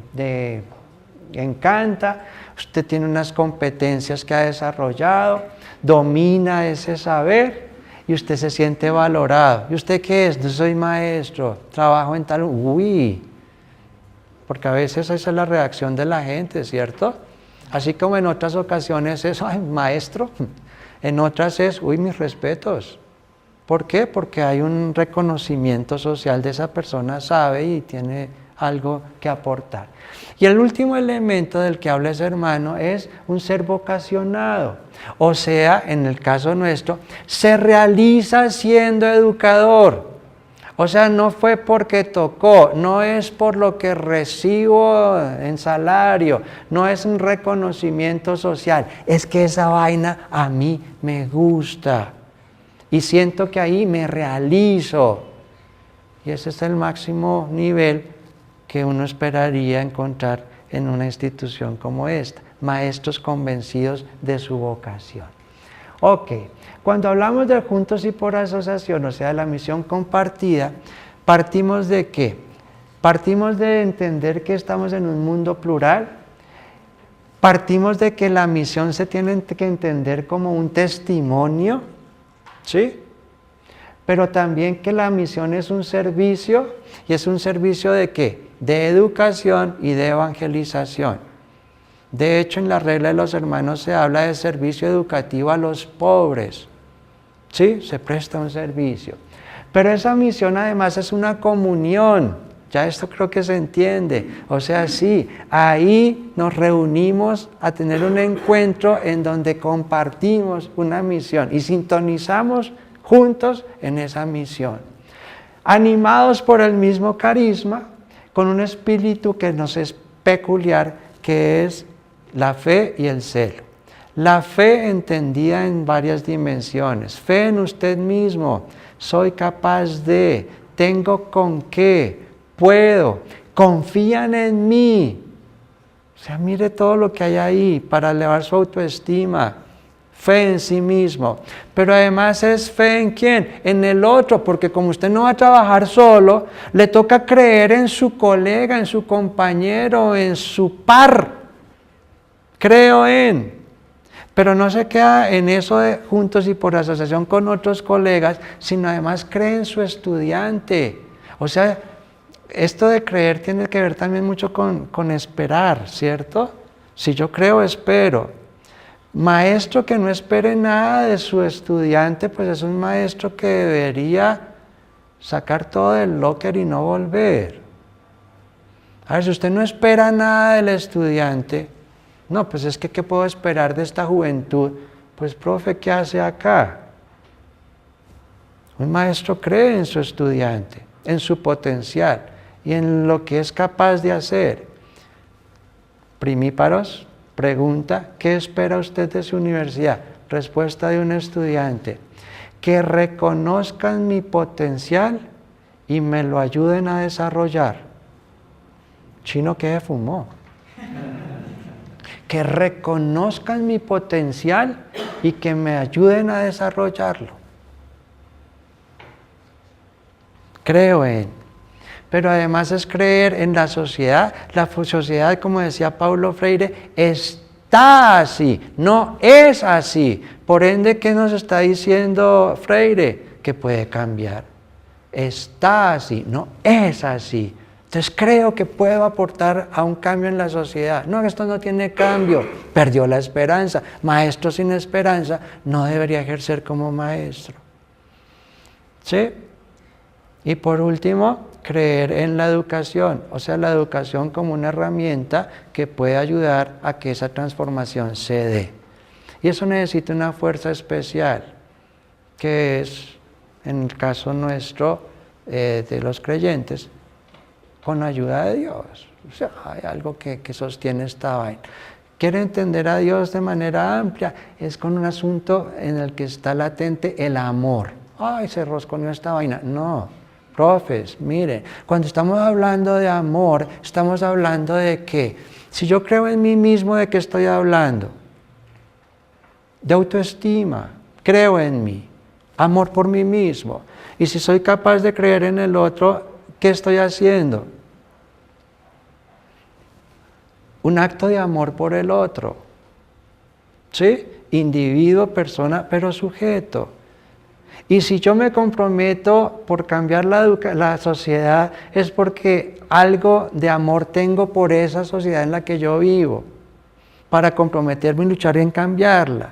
encanta, usted tiene unas competencias que ha desarrollado, domina ese saber y usted se siente valorado. ¿Y usted qué es? No soy maestro, trabajo en tal... Uy, porque a veces esa es la reacción de la gente, ¿cierto? Así como en otras ocasiones es, ay, maestro, en otras es, uy, mis respetos. ¿Por qué? Porque hay un reconocimiento social de esa persona, sabe y tiene algo que aportar. Y el último elemento del que habla ese hermano es un ser vocacionado. O sea, en el caso nuestro, se realiza siendo educador. O sea, no fue porque tocó, no es por lo que recibo en salario, no es un reconocimiento social, es que esa vaina a mí me gusta. Y siento que ahí me realizo. Y ese es el máximo nivel que uno esperaría encontrar en una institución como esta. Maestros convencidos de su vocación. Ok, cuando hablamos de juntos y por asociación, o sea, de la misión compartida, ¿partimos de qué? Partimos de entender que estamos en un mundo plural. Partimos de que la misión se tiene que entender como un testimonio, ¿sí? Pero también que la misión es un servicio, ¿y es un servicio de qué? De educación y de evangelización. De hecho, en la regla de los hermanos se habla de servicio educativo a los pobres, ¿sí? Se presta un servicio. Pero esa misión además es una comunión, ya esto creo que se entiende. O sea, sí, ahí nos reunimos a tener un encuentro en donde compartimos una misión y sintonizamos juntos en esa misión, animados por el mismo carisma, con un espíritu que nos es peculiar, que es la fe y el celo. La fe entendida en varias dimensiones, fe en usted mismo, soy capaz de, tengo con qué, puedo, confían en mí. O sea, mire todo lo que hay ahí para elevar su autoestima. Fe en sí mismo, pero además es fe en quién, en el otro, porque como usted no va a trabajar solo, le toca creer en su colega, en su compañero, en su par. Creo en, pero no se queda en eso de juntos y por asociación con otros colegas, sino además cree en su estudiante. O sea, esto de creer tiene que ver también mucho con esperar, ¿cierto? Si yo creo, espero. Maestro que no espere nada de su estudiante, pues es un maestro que debería sacar todo del locker y no volver. A ver, si usted no espera nada del estudiante, no, pues es que ¿qué puedo esperar de esta juventud? Pues, profe, ¿qué hace acá? Un maestro cree en su estudiante, en su potencial y en lo que es capaz de hacer. Primíparos. Pregunta, ¿qué espera usted de su universidad? Respuesta de un estudiante, que reconozcan mi potencial y me lo ayuden a desarrollar. Chino, ¿qué fumó? Que reconozcan mi potencial y que me ayuden a desarrollarlo. Creo en. Pero además es creer en la sociedad. La sociedad, como decía Paulo Freire, está así, no es así. Por ende, ¿qué nos está diciendo Freire? Que puede cambiar. Está así, no es así. Entonces creo que puedo aportar a un cambio en la sociedad. No, esto no tiene cambio, perdió la esperanza. Maestro sin esperanza no debería ejercer como maestro. ¿Sí? Y por último, creer en la educación, o sea, la educación como una herramienta que puede ayudar a que esa transformación se dé. Y eso necesita una fuerza especial, que es, en el caso nuestro, de los creyentes, con ayuda de Dios. O sea, hay algo que sostiene esta vaina. Quiere entender a Dios de manera amplia, es con un asunto en el que está latente el amor. Ay, se rosconeó esta vaina. No. Profes, miren, cuando estamos hablando de amor, estamos hablando de que, si yo creo en mí mismo, ¿de qué estoy hablando? De autoestima, creo en mí, amor por mí mismo. Y si soy capaz de creer en el otro, ¿qué estoy haciendo? Un acto de amor por el otro. ¿Sí? Individuo, persona, pero sujeto. Y si yo me comprometo por cambiar la sociedad, es porque algo de amor tengo por esa sociedad en la que yo vivo, para comprometerme y luchar en cambiarla.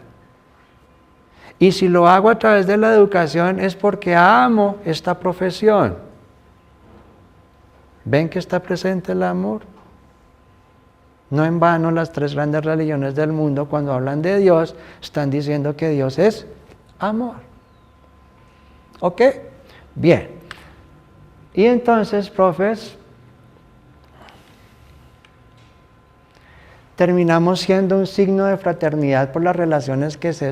Y si lo hago a través de la educación, es porque amo esta profesión. ¿Ven que está presente el amor? No en vano las 3 grandes religiones del mundo, cuando hablan de Dios, están diciendo que Dios es amor. ¿Ok? Bien. Y entonces, profes, terminamos siendo un signo de fraternidad por las relaciones que se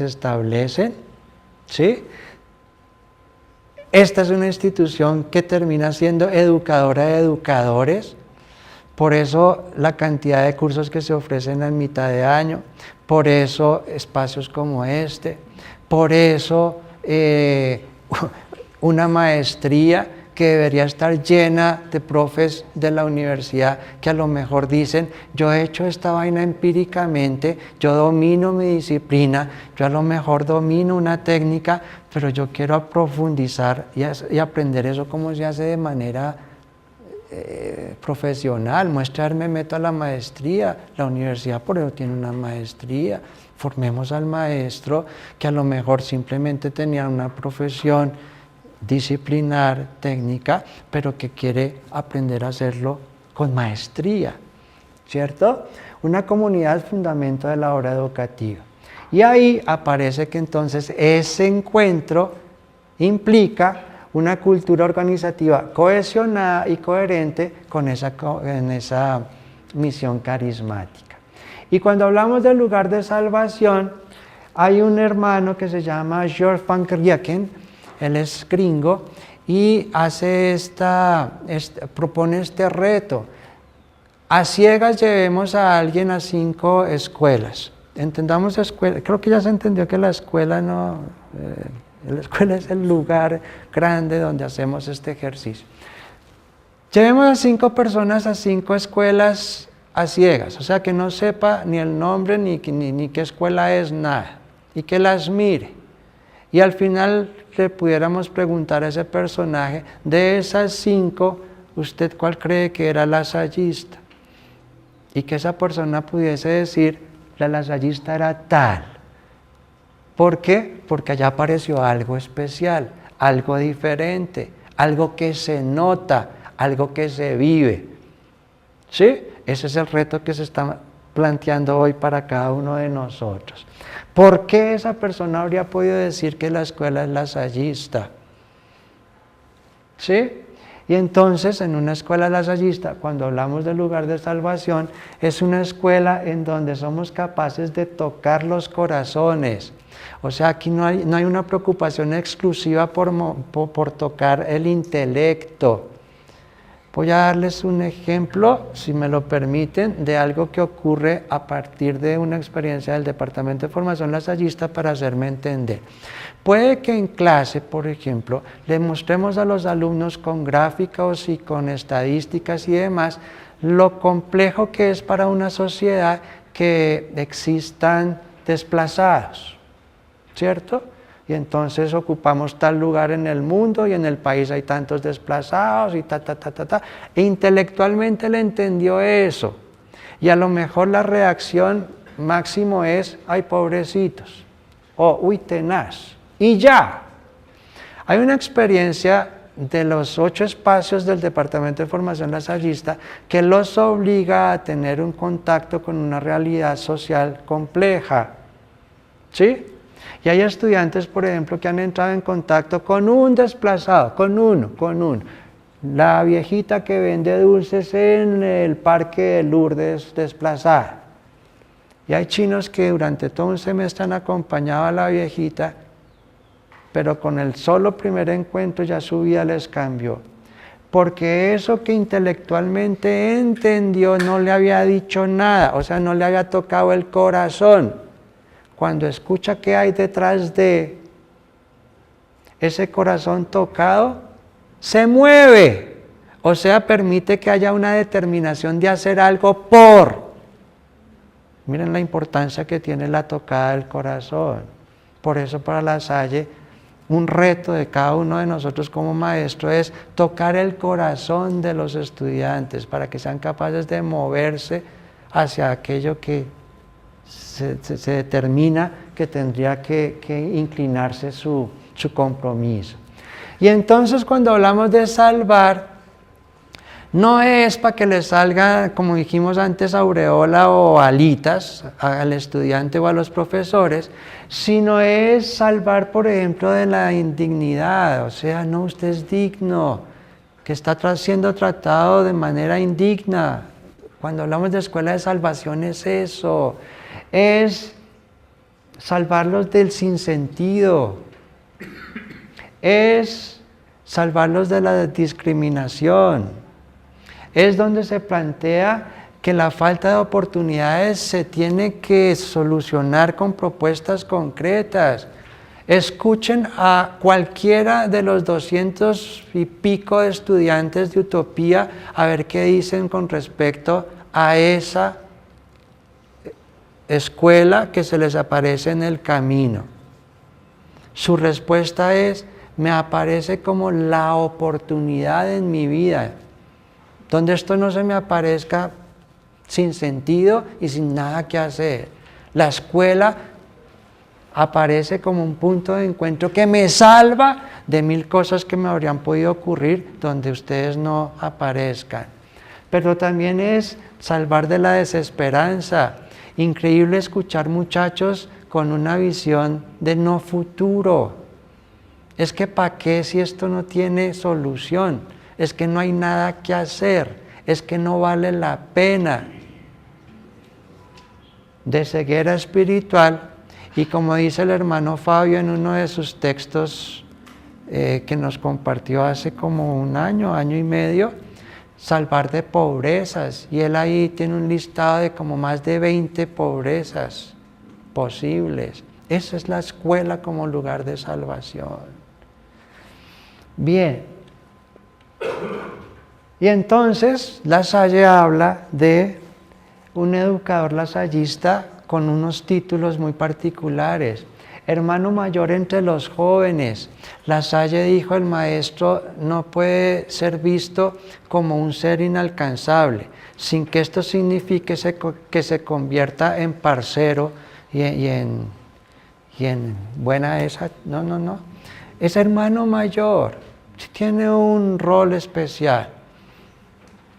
establecen. ¿Sí? Esta es una institución que termina siendo educadora de educadores. Por eso la cantidad de cursos que se ofrecen en mitad de año, por eso espacios como este, por eso una maestría que debería estar llena de profes de la universidad que a lo mejor dicen, yo he hecho esta vaina empíricamente, yo domino mi disciplina, yo a lo mejor domino una técnica, pero yo quiero profundizar y aprender eso como se hace de manera profesional. Me meto a la maestría, la universidad por eso tiene una maestría. Formemos al maestro que a lo mejor simplemente tenía una profesión disciplinar, técnica, pero que quiere aprender a hacerlo con maestría, ¿cierto? Una comunidad es fundamento de la obra educativa. Y ahí aparece que entonces ese encuentro implica una cultura organizativa cohesionada y coherente con esa misión carismática. Y cuando hablamos del lugar de salvación, hay un hermano que se llama George Van Kerrieken, él es gringo, y propone este reto. A ciegas llevemos a alguien a 5 escuelas. Entendamos escuela, creo que ya se entendió que la escuela no... la escuela es el lugar grande donde hacemos este ejercicio. Llevemos a 5 personas a 5 escuelas a ciegas, o sea, que no sepa ni el nombre, ni qué escuela es, nada, y que las mire. Y al final le pudiéramos preguntar a ese personaje, de esas 5, ¿usted cuál cree que era lasallista? Y que esa persona pudiese decir, la lasallista era tal. ¿Por qué? Porque allá apareció algo especial, algo diferente, algo que se nota, algo que se vive. ¿Sí? Ese es el reto que se está planteando hoy para cada uno de nosotros. ¿Por qué esa persona habría podido decir que la escuela es lasallista? ¿Sí? Y entonces, en una escuela lasallista, cuando hablamos del lugar de salvación, es una escuela en donde somos capaces de tocar los corazones. O sea, aquí no hay una preocupación exclusiva por tocar el intelecto, Voy a darles un ejemplo, si me lo permiten, de algo que ocurre a partir de una experiencia del Departamento de Formación Lasallista para hacerme entender. Puede que en clase, por ejemplo, le mostremos a los alumnos con gráficos y con estadísticas y demás lo complejo que es para una sociedad que existan desplazados, ¿cierto? Y entonces ocupamos tal lugar en el mundo y en el país hay tantos desplazados y E intelectualmente le entendió eso. Y a lo mejor la reacción máximo es, ay, pobrecitos, o uy, tenaz, y ya. Hay una experiencia de los 8 espacios del Departamento de Formación Lasallista que los obliga a tener un contacto con una realidad social compleja, ¿sí? Y hay estudiantes, por ejemplo, que han entrado en contacto con un desplazado, con uno. La viejita que vende dulces en el parque de Lourdes desplazada. Y hay chinos que durante todo un semestre han acompañado a la viejita, pero con el solo primer encuentro ya su vida les cambió. Porque eso que intelectualmente entendió no le había dicho nada, o sea, no le había tocado el corazón. Cuando escucha qué hay detrás de ese corazón tocado, se mueve. O sea, permite que haya una determinación de hacer algo por. Miren la importancia que tiene la tocada del corazón. Por eso para La Salle, un reto de cada uno de nosotros como maestro es tocar el corazón de los estudiantes para que sean capaces de moverse hacia aquello que se determina que tendría que inclinarse su compromiso. Y entonces cuando hablamos de salvar, no es para que le salga, como dijimos antes, aureola o alitas al estudiante o a los profesores, sino es salvar, por ejemplo, de la indignidad. O sea, no, usted es digno, que está siendo tratado de manera indigna. Cuando hablamos de escuela de salvación es eso. Es salvarlos del sinsentido, es salvarlos de la discriminación, es donde se plantea que la falta de oportunidades se tiene que solucionar con propuestas concretas. Escuchen a cualquiera de los 200 y pico de estudiantes de Utopía a ver qué dicen con respecto a esa escuela que se les aparece en el camino. Su respuesta es, me aparece como la oportunidad en mi vida, donde esto no se me aparezca sin sentido y sin nada que hacer. La escuela aparece como un punto de encuentro que me salva de 1000 cosas que me habrían podido ocurrir donde ustedes no aparezcan. Pero también es salvar de la desesperanza. Increíble escuchar muchachos con una visión de no futuro. Es que ¿para qué si esto no tiene solución? Es que no hay nada que hacer, es que no vale la pena. De ceguera espiritual, y como dice el hermano Fabio en uno de sus textos que nos compartió hace como un año y medio, salvar de pobrezas, y él ahí tiene un listado de como más de 20 pobrezas posibles. Esa es la escuela como lugar de salvación. Bien, y entonces La Salle habla de un educador lasallista con unos títulos muy particulares. Hermano mayor entre los jóvenes. La Salle dijo, el maestro no puede ser visto como un ser inalcanzable, sin que esto signifique que se convierta en parcero y en buena esa. No. Es hermano mayor, tiene un rol especial.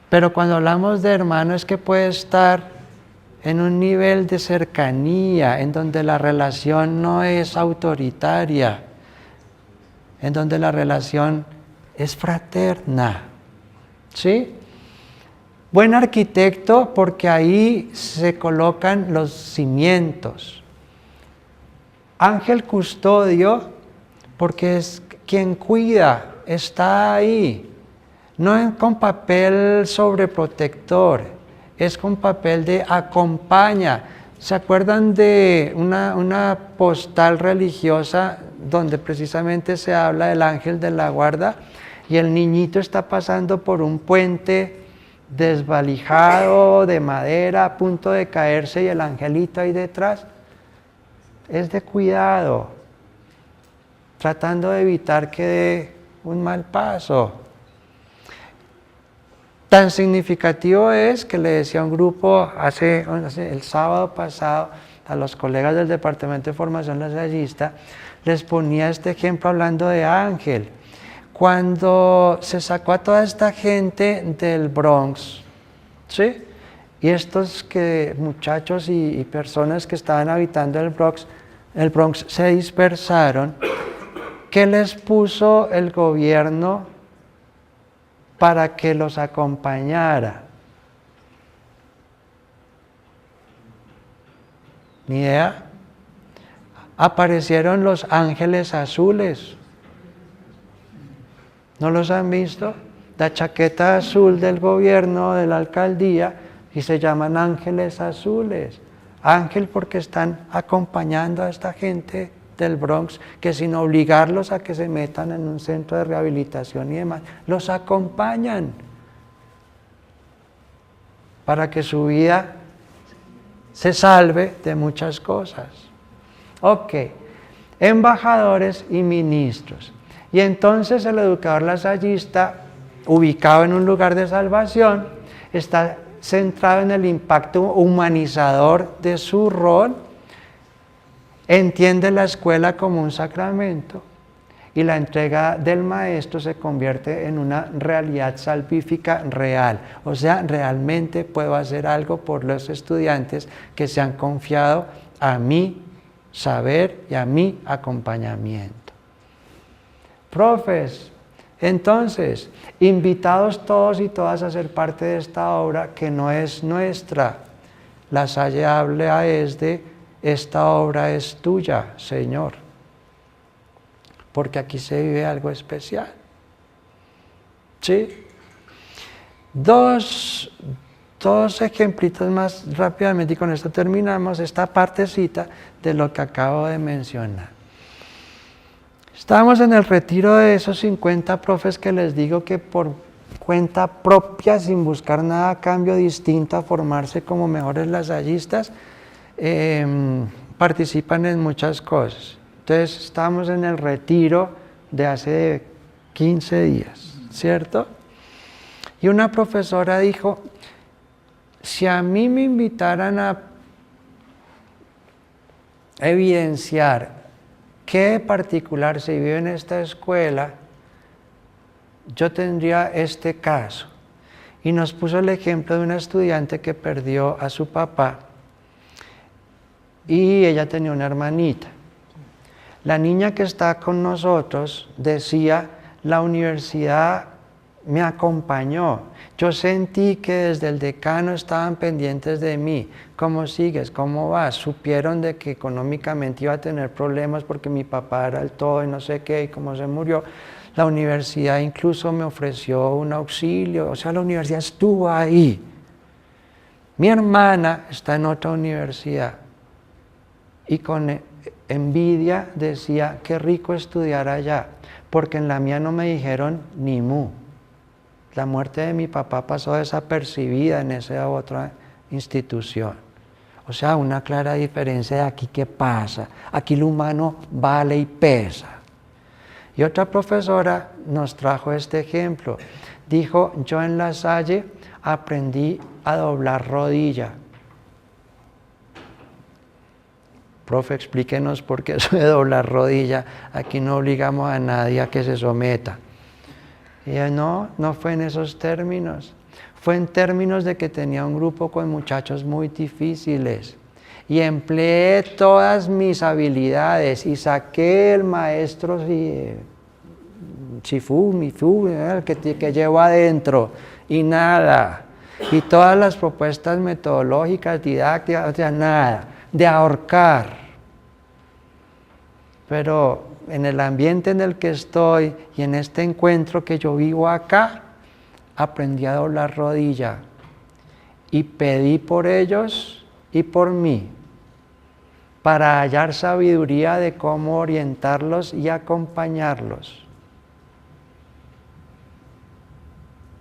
Pero cuando hablamos de hermano es que puede estar en un nivel de cercanía, en donde la relación no es autoritaria, en donde la relación es fraterna, ¿sí? Buen arquitecto porque ahí se colocan los cimientos. Ángel custodio porque es quien cuida, está ahí. no es con papel sobreprotector, es con papel de acompaña. ¿Se acuerdan de una postal religiosa donde precisamente se habla del ángel de la guarda? Y el niñito está pasando por un puente desvalijado de madera a punto de caerse y el angelito ahí detrás. Es de cuidado, tratando de evitar que dé un mal paso. Tan significativo es que le decía a un grupo el sábado pasado a los colegas del Departamento de Formación Lasallista, les ponía este ejemplo hablando de ángel. Cuando se sacó a toda esta gente del Bronx, ¿sí? Y estos muchachos y personas que estaban habitando el Bronx se dispersaron, ¿qué les puso el gobierno para que los acompañara? ¿Ni idea? Aparecieron los ángeles azules. ¿No los han visto? La chaqueta azul del gobierno, de la alcaldía, y se llaman ángeles azules. Ángel porque están acompañando a esta gente del Bronx, que sin obligarlos a que se metan en un centro de rehabilitación y demás, los acompañan para que su vida se salve de muchas cosas. Ok, embajadores y ministros. Y entonces el educador lasallista, ubicado en un lugar de salvación, está centrado en el impacto humanizador de su rol, entiende la escuela como un sacramento y la entrega del maestro se convierte en una realidad salvífica real. O sea, realmente puedo hacer algo por los estudiantes que se han confiado a mi saber y a mi acompañamiento. Profes, entonces, invitados todos y todas a ser parte de esta obra que no es nuestra. La Salle habla es de esta obra es tuya, Señor, porque aquí se vive algo especial. ¿Sí? Dos ejemplitos más rápidamente y con esto terminamos esta partecita de lo que acabo de mencionar. Estábamos en el retiro de esos 50 profes que les digo que por cuenta propia, sin buscar nada a cambio distinto a formarse como mejores lasallistas, participan en muchas cosas. Entonces estábamos en el retiro de hace 15 días, ¿cierto? Y una profesora dijo, si a mí me invitaran a evidenciar qué particular se vive en esta escuela, yo tendría este caso. Y nos puso el ejemplo de una estudiante que perdió a su papá y ella tenía una hermanita. La niña que está con nosotros decía, la universidad me acompañó. Yo sentí que desde el decano estaban pendientes de mí. ¿Cómo sigues? ¿Cómo vas? Supieron de que económicamente iba a tener problemas porque mi papá era el todo y no sé qué, y cómo se murió. La universidad incluso me ofreció un auxilio, o sea, la universidad estuvo ahí. Mi hermana está en otra universidad y con envidia decía, qué rico estudiar allá, porque en la mía no me dijeron ni mu. La muerte de mi papá pasó desapercibida en esa otra institución. O sea, una clara diferencia de aquí qué pasa. Aquí lo humano vale y pesa. Y otra profesora nos trajo este ejemplo. Dijo, yo en La Salle aprendí a doblar rodilla. Profe, explíquenos por qué eso de doblar rodilla. Aquí no obligamos a nadie a que se someta. Y ella, no fue en esos términos. Fue en términos de que tenía un grupo con muchachos muy difíciles. Y empleé todas mis habilidades y saqué el maestro Shifu, el que llevo adentro, y nada. Y todas las propuestas metodológicas, didácticas, o sea, nada. De ahorcar. Pero en el ambiente en el que estoy y en este encuentro que yo vivo acá, aprendí a doblar rodilla y pedí por ellos y por mí, para hallar sabiduría de cómo orientarlos y acompañarlos.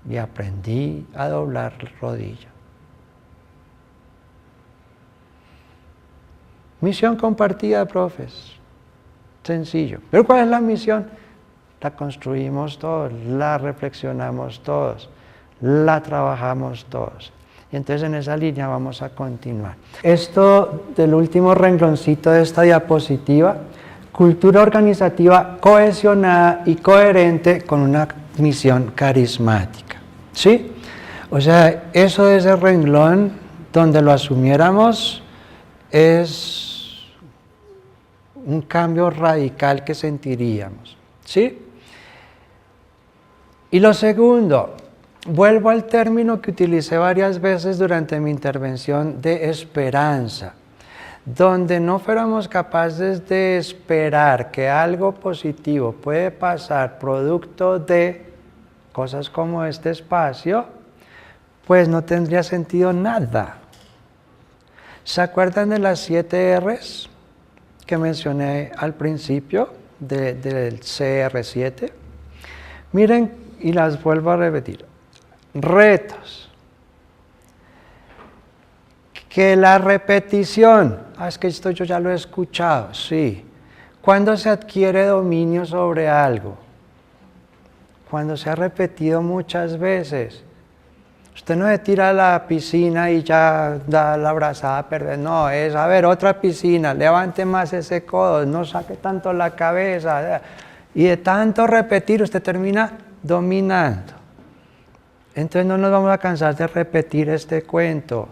Y aprendí a doblar rodilla. Misión compartida, profes. Sencillo. ¿Pero cuál es la misión? La construimos todos, la reflexionamos todos, la trabajamos todos. Y entonces en esa línea vamos a continuar. Esto del último rengloncito de esta diapositiva, cultura organizativa cohesionada y coherente con una misión carismática. ¿Sí? O sea, eso de ese renglón, donde lo asumiéramos, es un cambio radical que sentiríamos. ¿Sí? Y lo segundo, vuelvo al término que utilicé varias veces durante mi intervención de esperanza, donde no fuéramos capaces de esperar que algo positivo puede pasar producto de cosas como este espacio, pues no tendría sentido nada. ¿Se acuerdan de las 7 R's que mencioné al principio del CR7? Miren, y las vuelvo a repetir. Retos. Que la repetición, es que esto yo ya lo he escuchado, sí. ¿Cuándo se adquiere dominio sobre algo? Cuando se ha repetido muchas veces. Usted no se tira a la piscina y ya da la brazada a perder, no, es, a ver, otra piscina, levante más ese codo, no saque tanto la cabeza. Y de tanto repetir usted termina dominando. Entonces no nos vamos a cansar de repetir este cuento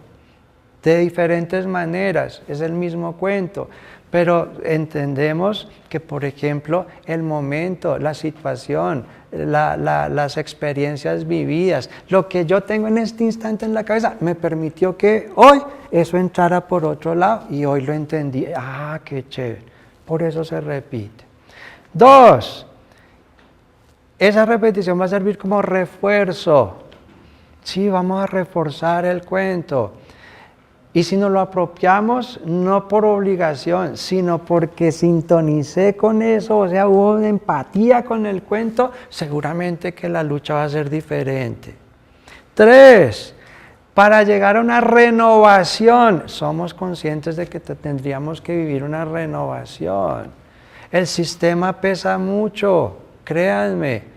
de diferentes maneras, es el mismo cuento, pero entendemos que, por ejemplo, el momento, la situación, las experiencias vividas, lo que yo tengo en este instante en la cabeza, me permitió que hoy eso entrara por otro lado y hoy lo entendí. ¡Ah, qué chévere! Por eso se repite. 2. Esa repetición va a servir como refuerzo. Sí, vamos a reforzar el cuento. Y si nos lo apropiamos, no por obligación, sino porque sintonicé con eso, o sea, hubo empatía con el cuento, seguramente que la lucha va a ser diferente. 3. Para llegar a una renovación, somos conscientes de que tendríamos que vivir una renovación. El sistema pesa mucho, créanme.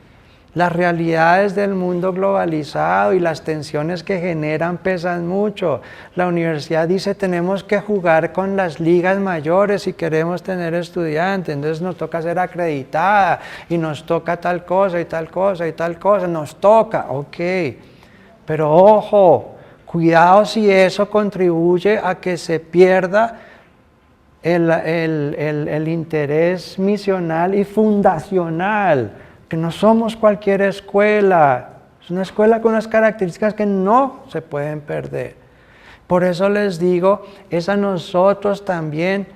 Las realidades del mundo globalizado y las tensiones que generan pesan mucho. La universidad dice tenemos que jugar con las ligas mayores si queremos tener estudiantes, entonces nos toca ser acreditada y nos toca tal cosa y tal cosa y tal cosa, nos toca, ok. Pero ojo, cuidado si eso contribuye a que se pierda el interés misional y fundacional. Que no somos cualquier escuela, es una escuela con unas características que no se pueden perder. Por eso les digo, es a nosotros también,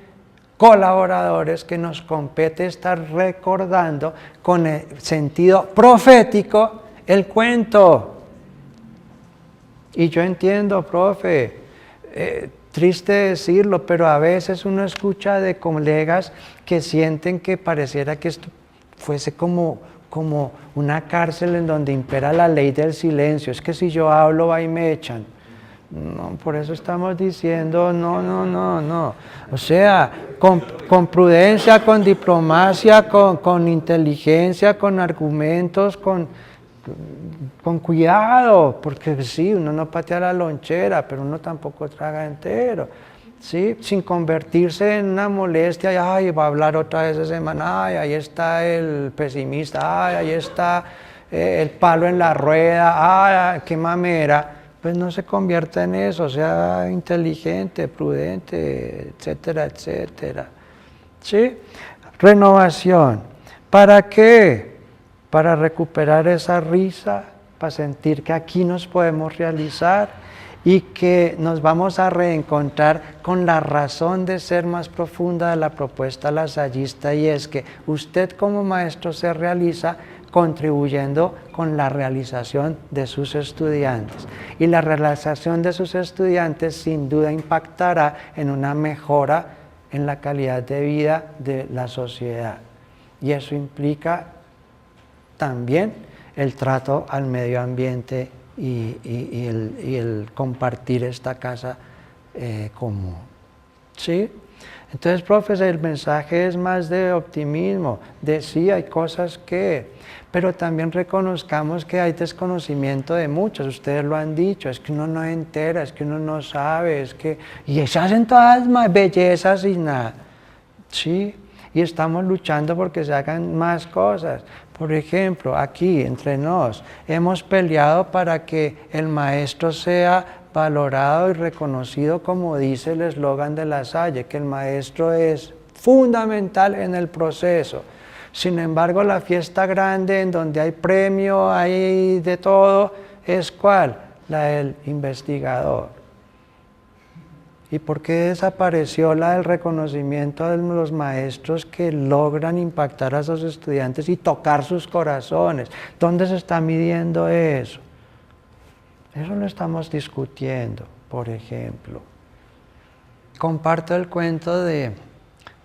colaboradores, que nos compete estar recordando con el sentido profético el cuento. Y yo entiendo, profe, triste decirlo, pero a veces uno escucha de colegas que sienten que pareciera que esto fuese como una cárcel en donde impera la ley del silencio. Es que si yo hablo, va y me echan. No, por eso estamos diciendo, no. O sea, con prudencia, con diplomacia, con inteligencia, con argumentos, con cuidado, porque sí, uno no patea la lonchera, pero uno tampoco traga entero. ¿Sí? Sin convertirse en una molestia, y ay, va a hablar otra vez esa semana, ay, ahí está el pesimista, ay, ahí está el palo en la rueda, ay, qué mamera. Pues no se convierta en eso, sea inteligente, prudente, etcétera, etcétera. ¿Sí? Renovación. ¿Para qué? Para recuperar esa risa, para sentir que aquí nos podemos realizar y que nos vamos a reencontrar con la razón de ser más profunda de la propuesta lasallista, y es que usted como maestro se realiza contribuyendo con la realización de sus estudiantes. Y la realización de sus estudiantes sin duda impactará en una mejora en la calidad de vida de la sociedad. Y eso implica también el trato al medio ambiente y el compartir esta casa común. ¿Sí? Entonces, profes, el mensaje es más de optimismo, de sí, hay cosas que, pero también reconozcamos que hay desconocimiento de muchos, ustedes lo han dicho, es que uno no entera, es que uno no sabe, es que, y se hacen todas más bellezas y nada, ¿sí? Y estamos luchando porque se hagan más cosas. Por ejemplo, aquí, entre nos, hemos peleado para que el maestro sea valorado y reconocido como dice el eslogan de La Salle, que el maestro es fundamental en el proceso. Sin embargo, la fiesta grande en donde hay premio, hay de todo, ¿es cuál? La del investigador. ¿Y por qué desapareció la del reconocimiento de los maestros que logran impactar a sus estudiantes y tocar sus corazones? ¿Dónde se está midiendo eso? Eso lo estamos discutiendo, por ejemplo. Comparto el cuento de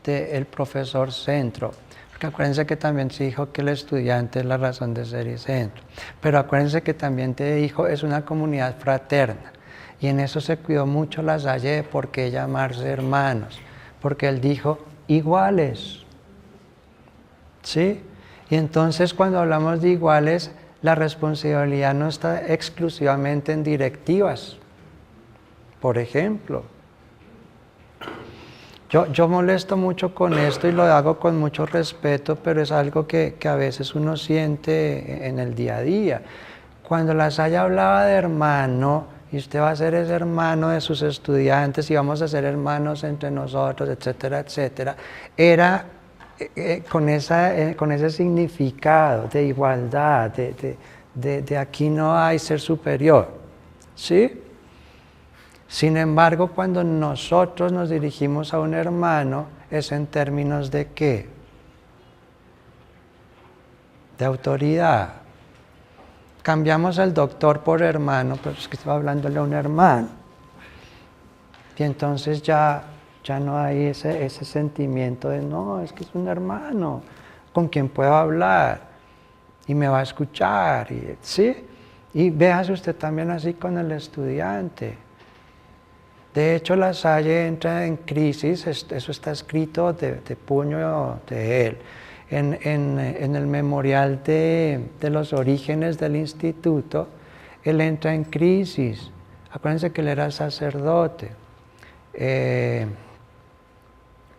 el profesor Centro, porque acuérdense que también se dijo que el estudiante es la razón de ser y centro, pero acuérdense que también te dijo es una comunidad fraterna, y en eso se cuidó mucho La Salle de por qué llamarse hermanos, porque él dijo iguales, ¿sí? Y entonces cuando hablamos de iguales, la responsabilidad no está exclusivamente en directivas. Por ejemplo, yo molesto mucho con esto y lo hago con mucho respeto, pero es algo que a veces uno siente en el día a día. Cuando La Salle hablaba de hermano, y usted va a ser ese hermano de sus estudiantes y vamos a ser hermanos entre nosotros, etcétera, etcétera, era con ese significado de igualdad, de aquí no hay ser superior, ¿sí? Sin embargo, cuando nosotros nos dirigimos a un hermano, es en términos de ¿qué? De autoridad. Cambiamos el doctor por hermano, pero es que estaba hablándole a un hermano. Y entonces ya no hay ese sentimiento de, no, es que es un hermano con quien puedo hablar y me va a escuchar, ¿sí? Y véase usted también así con el estudiante. De hecho, La Salle entra en crisis, eso está escrito de puño de él, en el memorial de los orígenes del instituto. Él entra en crisis. Acuérdense que él era sacerdote.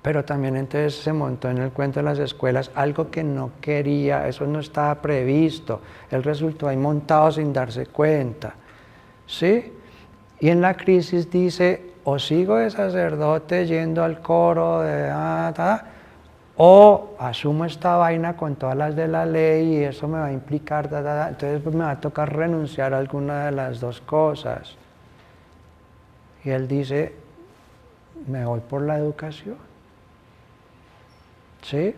Pero también entonces se montó en el cuento de las escuelas, algo que no quería, eso no estaba previsto. Él resultó ahí montado sin darse cuenta, ¿sí? Y en la crisis dice, o sigo de sacerdote yendo al coro, o asumo esta vaina con todas las de la ley y eso me va a implicar, entonces pues me va a tocar renunciar a alguna de las dos cosas. Y él dice, me voy por la educación. ¿Sí?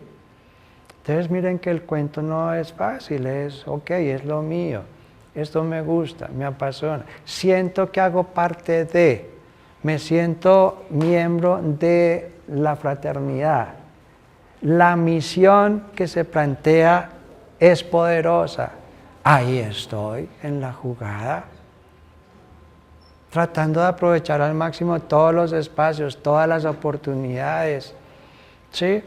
Entonces miren que el cuento no es fácil, es ok, es lo mío, esto me gusta, me apasiona, siento que hago parte de, me siento miembro de la fraternidad, la misión que se plantea es poderosa, ahí estoy en la jugada, tratando de aprovechar al máximo todos los espacios, todas las oportunidades, ¿sí?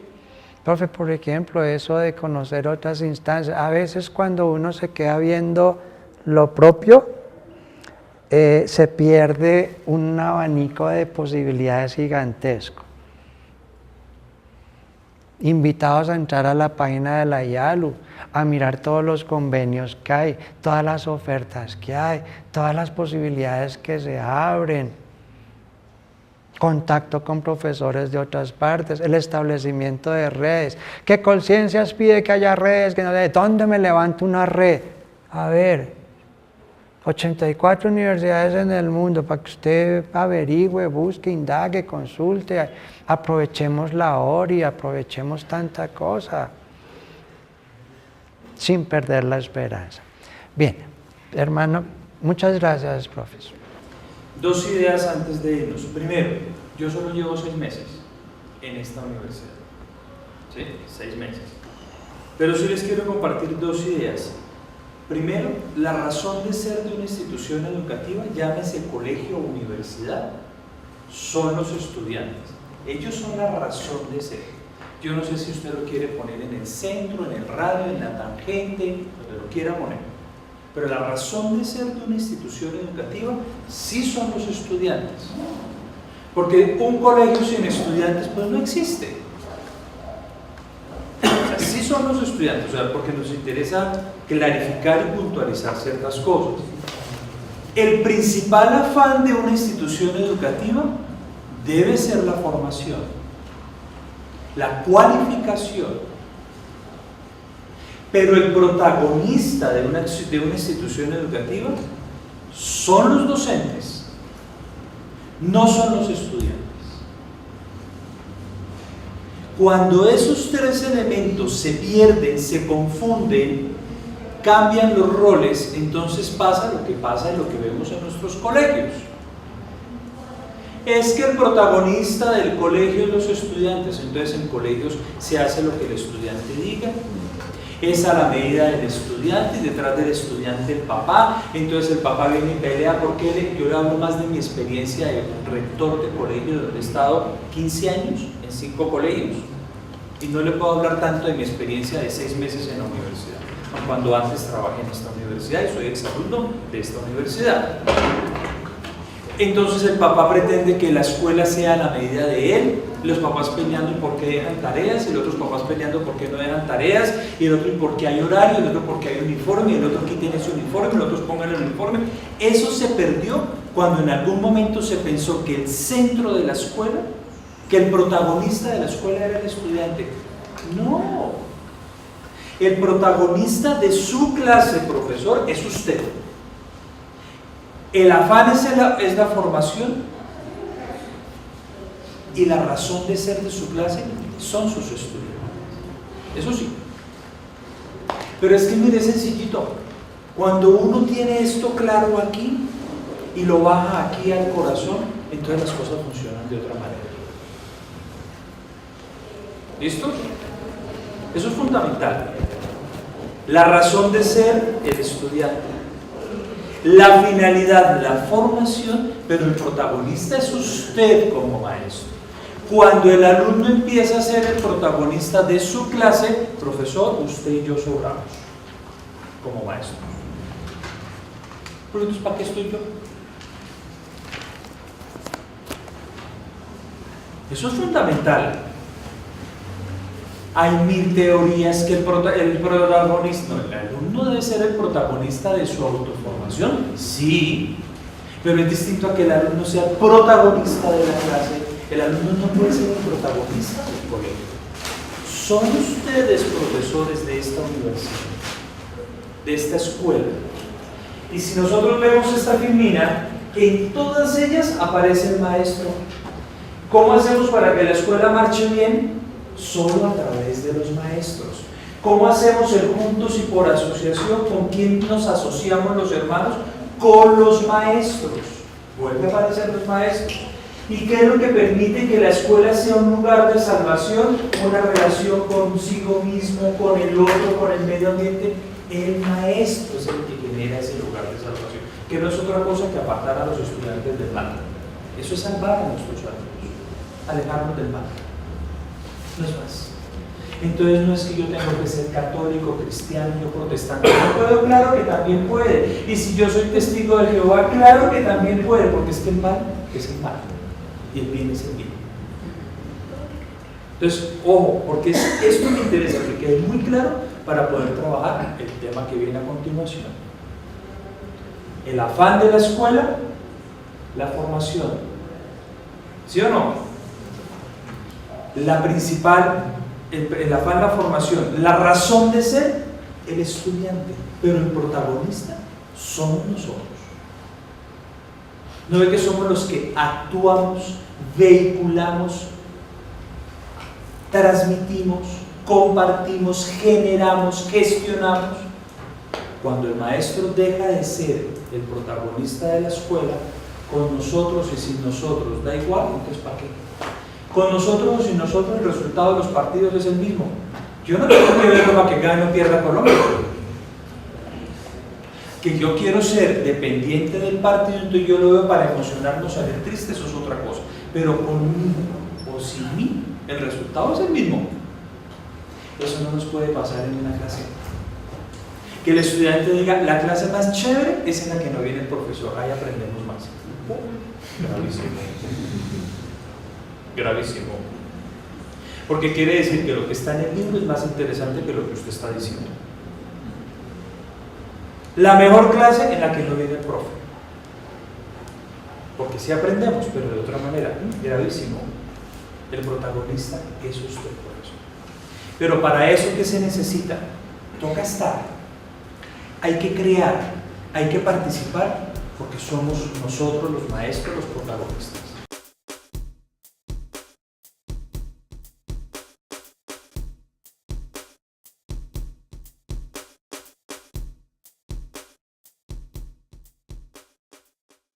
Profe, por ejemplo, eso de conocer otras instancias, a veces cuando uno se queda viendo lo propio, se pierde un abanico de posibilidades gigantesco. Invitados a entrar a la página de la IALU, a mirar todos los convenios que hay, todas las ofertas que hay, todas las posibilidades que se abren. Contacto con profesores de otras partes, el establecimiento de redes. ¿Qué conciencias pide que haya redes? Que no sé, ¿dónde me levanto una red? A ver, 84 universidades en el mundo para que usted averigüe, busque, indague, consulte. Aprovechemos la hora y aprovechemos tanta cosa. sin perder la esperanza. Bien, hermano, muchas gracias, profesor. 2 ideas antes de irnos. Primero, yo solo llevo 6 meses en esta universidad. ¿Sí? 6 meses. Pero sí les quiero compartir 2 ideas. Primero, la razón de ser de una institución educativa, llámese colegio o universidad, son los estudiantes. Ellos son la razón de ser. Yo no sé si usted lo quiere poner en el centro, en el radio, en la tangente, donde lo quiera poner. Pero la razón de ser de una institución educativa sí son los estudiantes. Porque un colegio sin estudiantes pues no existe. O sea, sí son los estudiantes, o sea, porque nos interesa clarificar y puntualizar ciertas cosas. El principal afán de una institución educativa debe ser la formación, la cualificación. Pero el protagonista de una institución educativa son los docentes, no son los estudiantes. Cuando esos 3 elementos se pierden, se confunden, cambian los roles, entonces pasa lo que pasa y lo que vemos en nuestros colegios. Es que el protagonista del colegio es los estudiantes, entonces en colegios se hace lo que el estudiante diga. Es a la medida del estudiante y detrás del estudiante el papá, entonces el papá viene y pelea porque yo le hablo más de mi experiencia de rector de colegio donde he estado 15 años en 5 colegios y no le puedo hablar tanto de mi experiencia de 6 meses en la universidad, cuando antes trabajé en esta universidad y soy exalumno de esta universidad. Entonces el papá pretende que la escuela sea a la medida de él, los papás peleando en por qué dejan tareas, y los otros papás peleando por qué no dejan tareas, y el otro por qué hay horario, el otro por qué hay uniforme, y el otro quiten ese uniforme, y los otros pongan el uniforme. Eso se perdió cuando en algún momento se pensó que el centro de la escuela, que el protagonista de la escuela era el estudiante. No, el protagonista de su clase, profesor, es usted. El afán es la formación y la razón de ser de su clase son sus estudiantes. Eso sí. Pero es que mire, es sencillito. Cuando uno tiene esto claro aquí y lo baja aquí al corazón, entonces las cosas funcionan de otra manera. ¿Listo? Eso es fundamental. La razón de ser, el estudiante. La finalidad, la formación, pero el protagonista es usted como maestro. Cuando el alumno empieza a ser el protagonista de su clase, profesor, usted y yo sobramos como maestro. Pero entonces, ¿para qué estoy yo? Eso es fundamental. Hay 1000 teorías que el protagonista, no, el alumno debe ser el protagonista de su autoformación, sí, pero es distinto a que el alumno sea el protagonista de la clase. El alumno no puede ser el protagonista del colegio. Son ustedes profesores de esta universidad, de esta escuela. Y si nosotros vemos esta filmina, en todas ellas aparece el maestro. ¿Cómo hacemos para que la escuela marche bien? Solo a través de los maestros. ¿Cómo hacemos el juntos y por asociación? ¿Con quién nos asociamos los hermanos? Con los maestros. Vuelve a aparecer los maestros. ¿Y qué es lo que permite que la escuela sea un lugar de salvación? Una relación consigo mismo, con el otro, con el medio ambiente. El maestro es el que genera ese lugar de salvación, que no es otra cosa que apartar a los estudiantes del mal. Eso es salvar a nuestros alumnos, alejarnos del mal. No es más. Entonces no es que yo tengo que ser católico, cristiano, yo protestante. Yo puedo, claro que también puede. Y si yo soy testigo de Jehová, claro que también puede, porque es que el mal es el mal y el bien es el bien. Entonces, ojo, porque esto me interesa que quede muy claro para poder trabajar el tema que viene a continuación. El afán de la escuela, la formación. ¿Sí o no? La principal, el afán, la formación, la razón de ser, el estudiante, pero el protagonista somos nosotros. ¿No ve que somos los que actuamos, vehiculamos, transmitimos, compartimos, generamos, gestionamos. Cuando el maestro deja de ser el protagonista de la escuela, con nosotros y sin nosotros, da igual, entonces ¿para qué? Con nosotros o sin nosotros el resultado de los partidos es el mismo. Yo no tengo que verlo para que gane o pierda Colombia. Que yo quiero ser dependiente del partido, entonces yo lo veo para emocionarnos, salir tristes, eso es otra cosa. Pero conmigo o sin mí, el resultado es el mismo. Eso no nos puede pasar en una clase. Que el estudiante diga, la clase más chévere es en la que no viene el profesor, ahí aprendemos más. Gravísimo. Gravísimo. Porque quiere decir que lo que está en el libro es más interesante que lo que usted está diciendo. La mejor clase en la que no viene el profe. Porque sí aprendemos, pero de otra manera. Gravísimo. El protagonista es usted, profesor. Pero para eso, ¿qué se necesita? Toca estar. Hay que crear, hay que participar, porque somos nosotros los maestros, los protagonistas.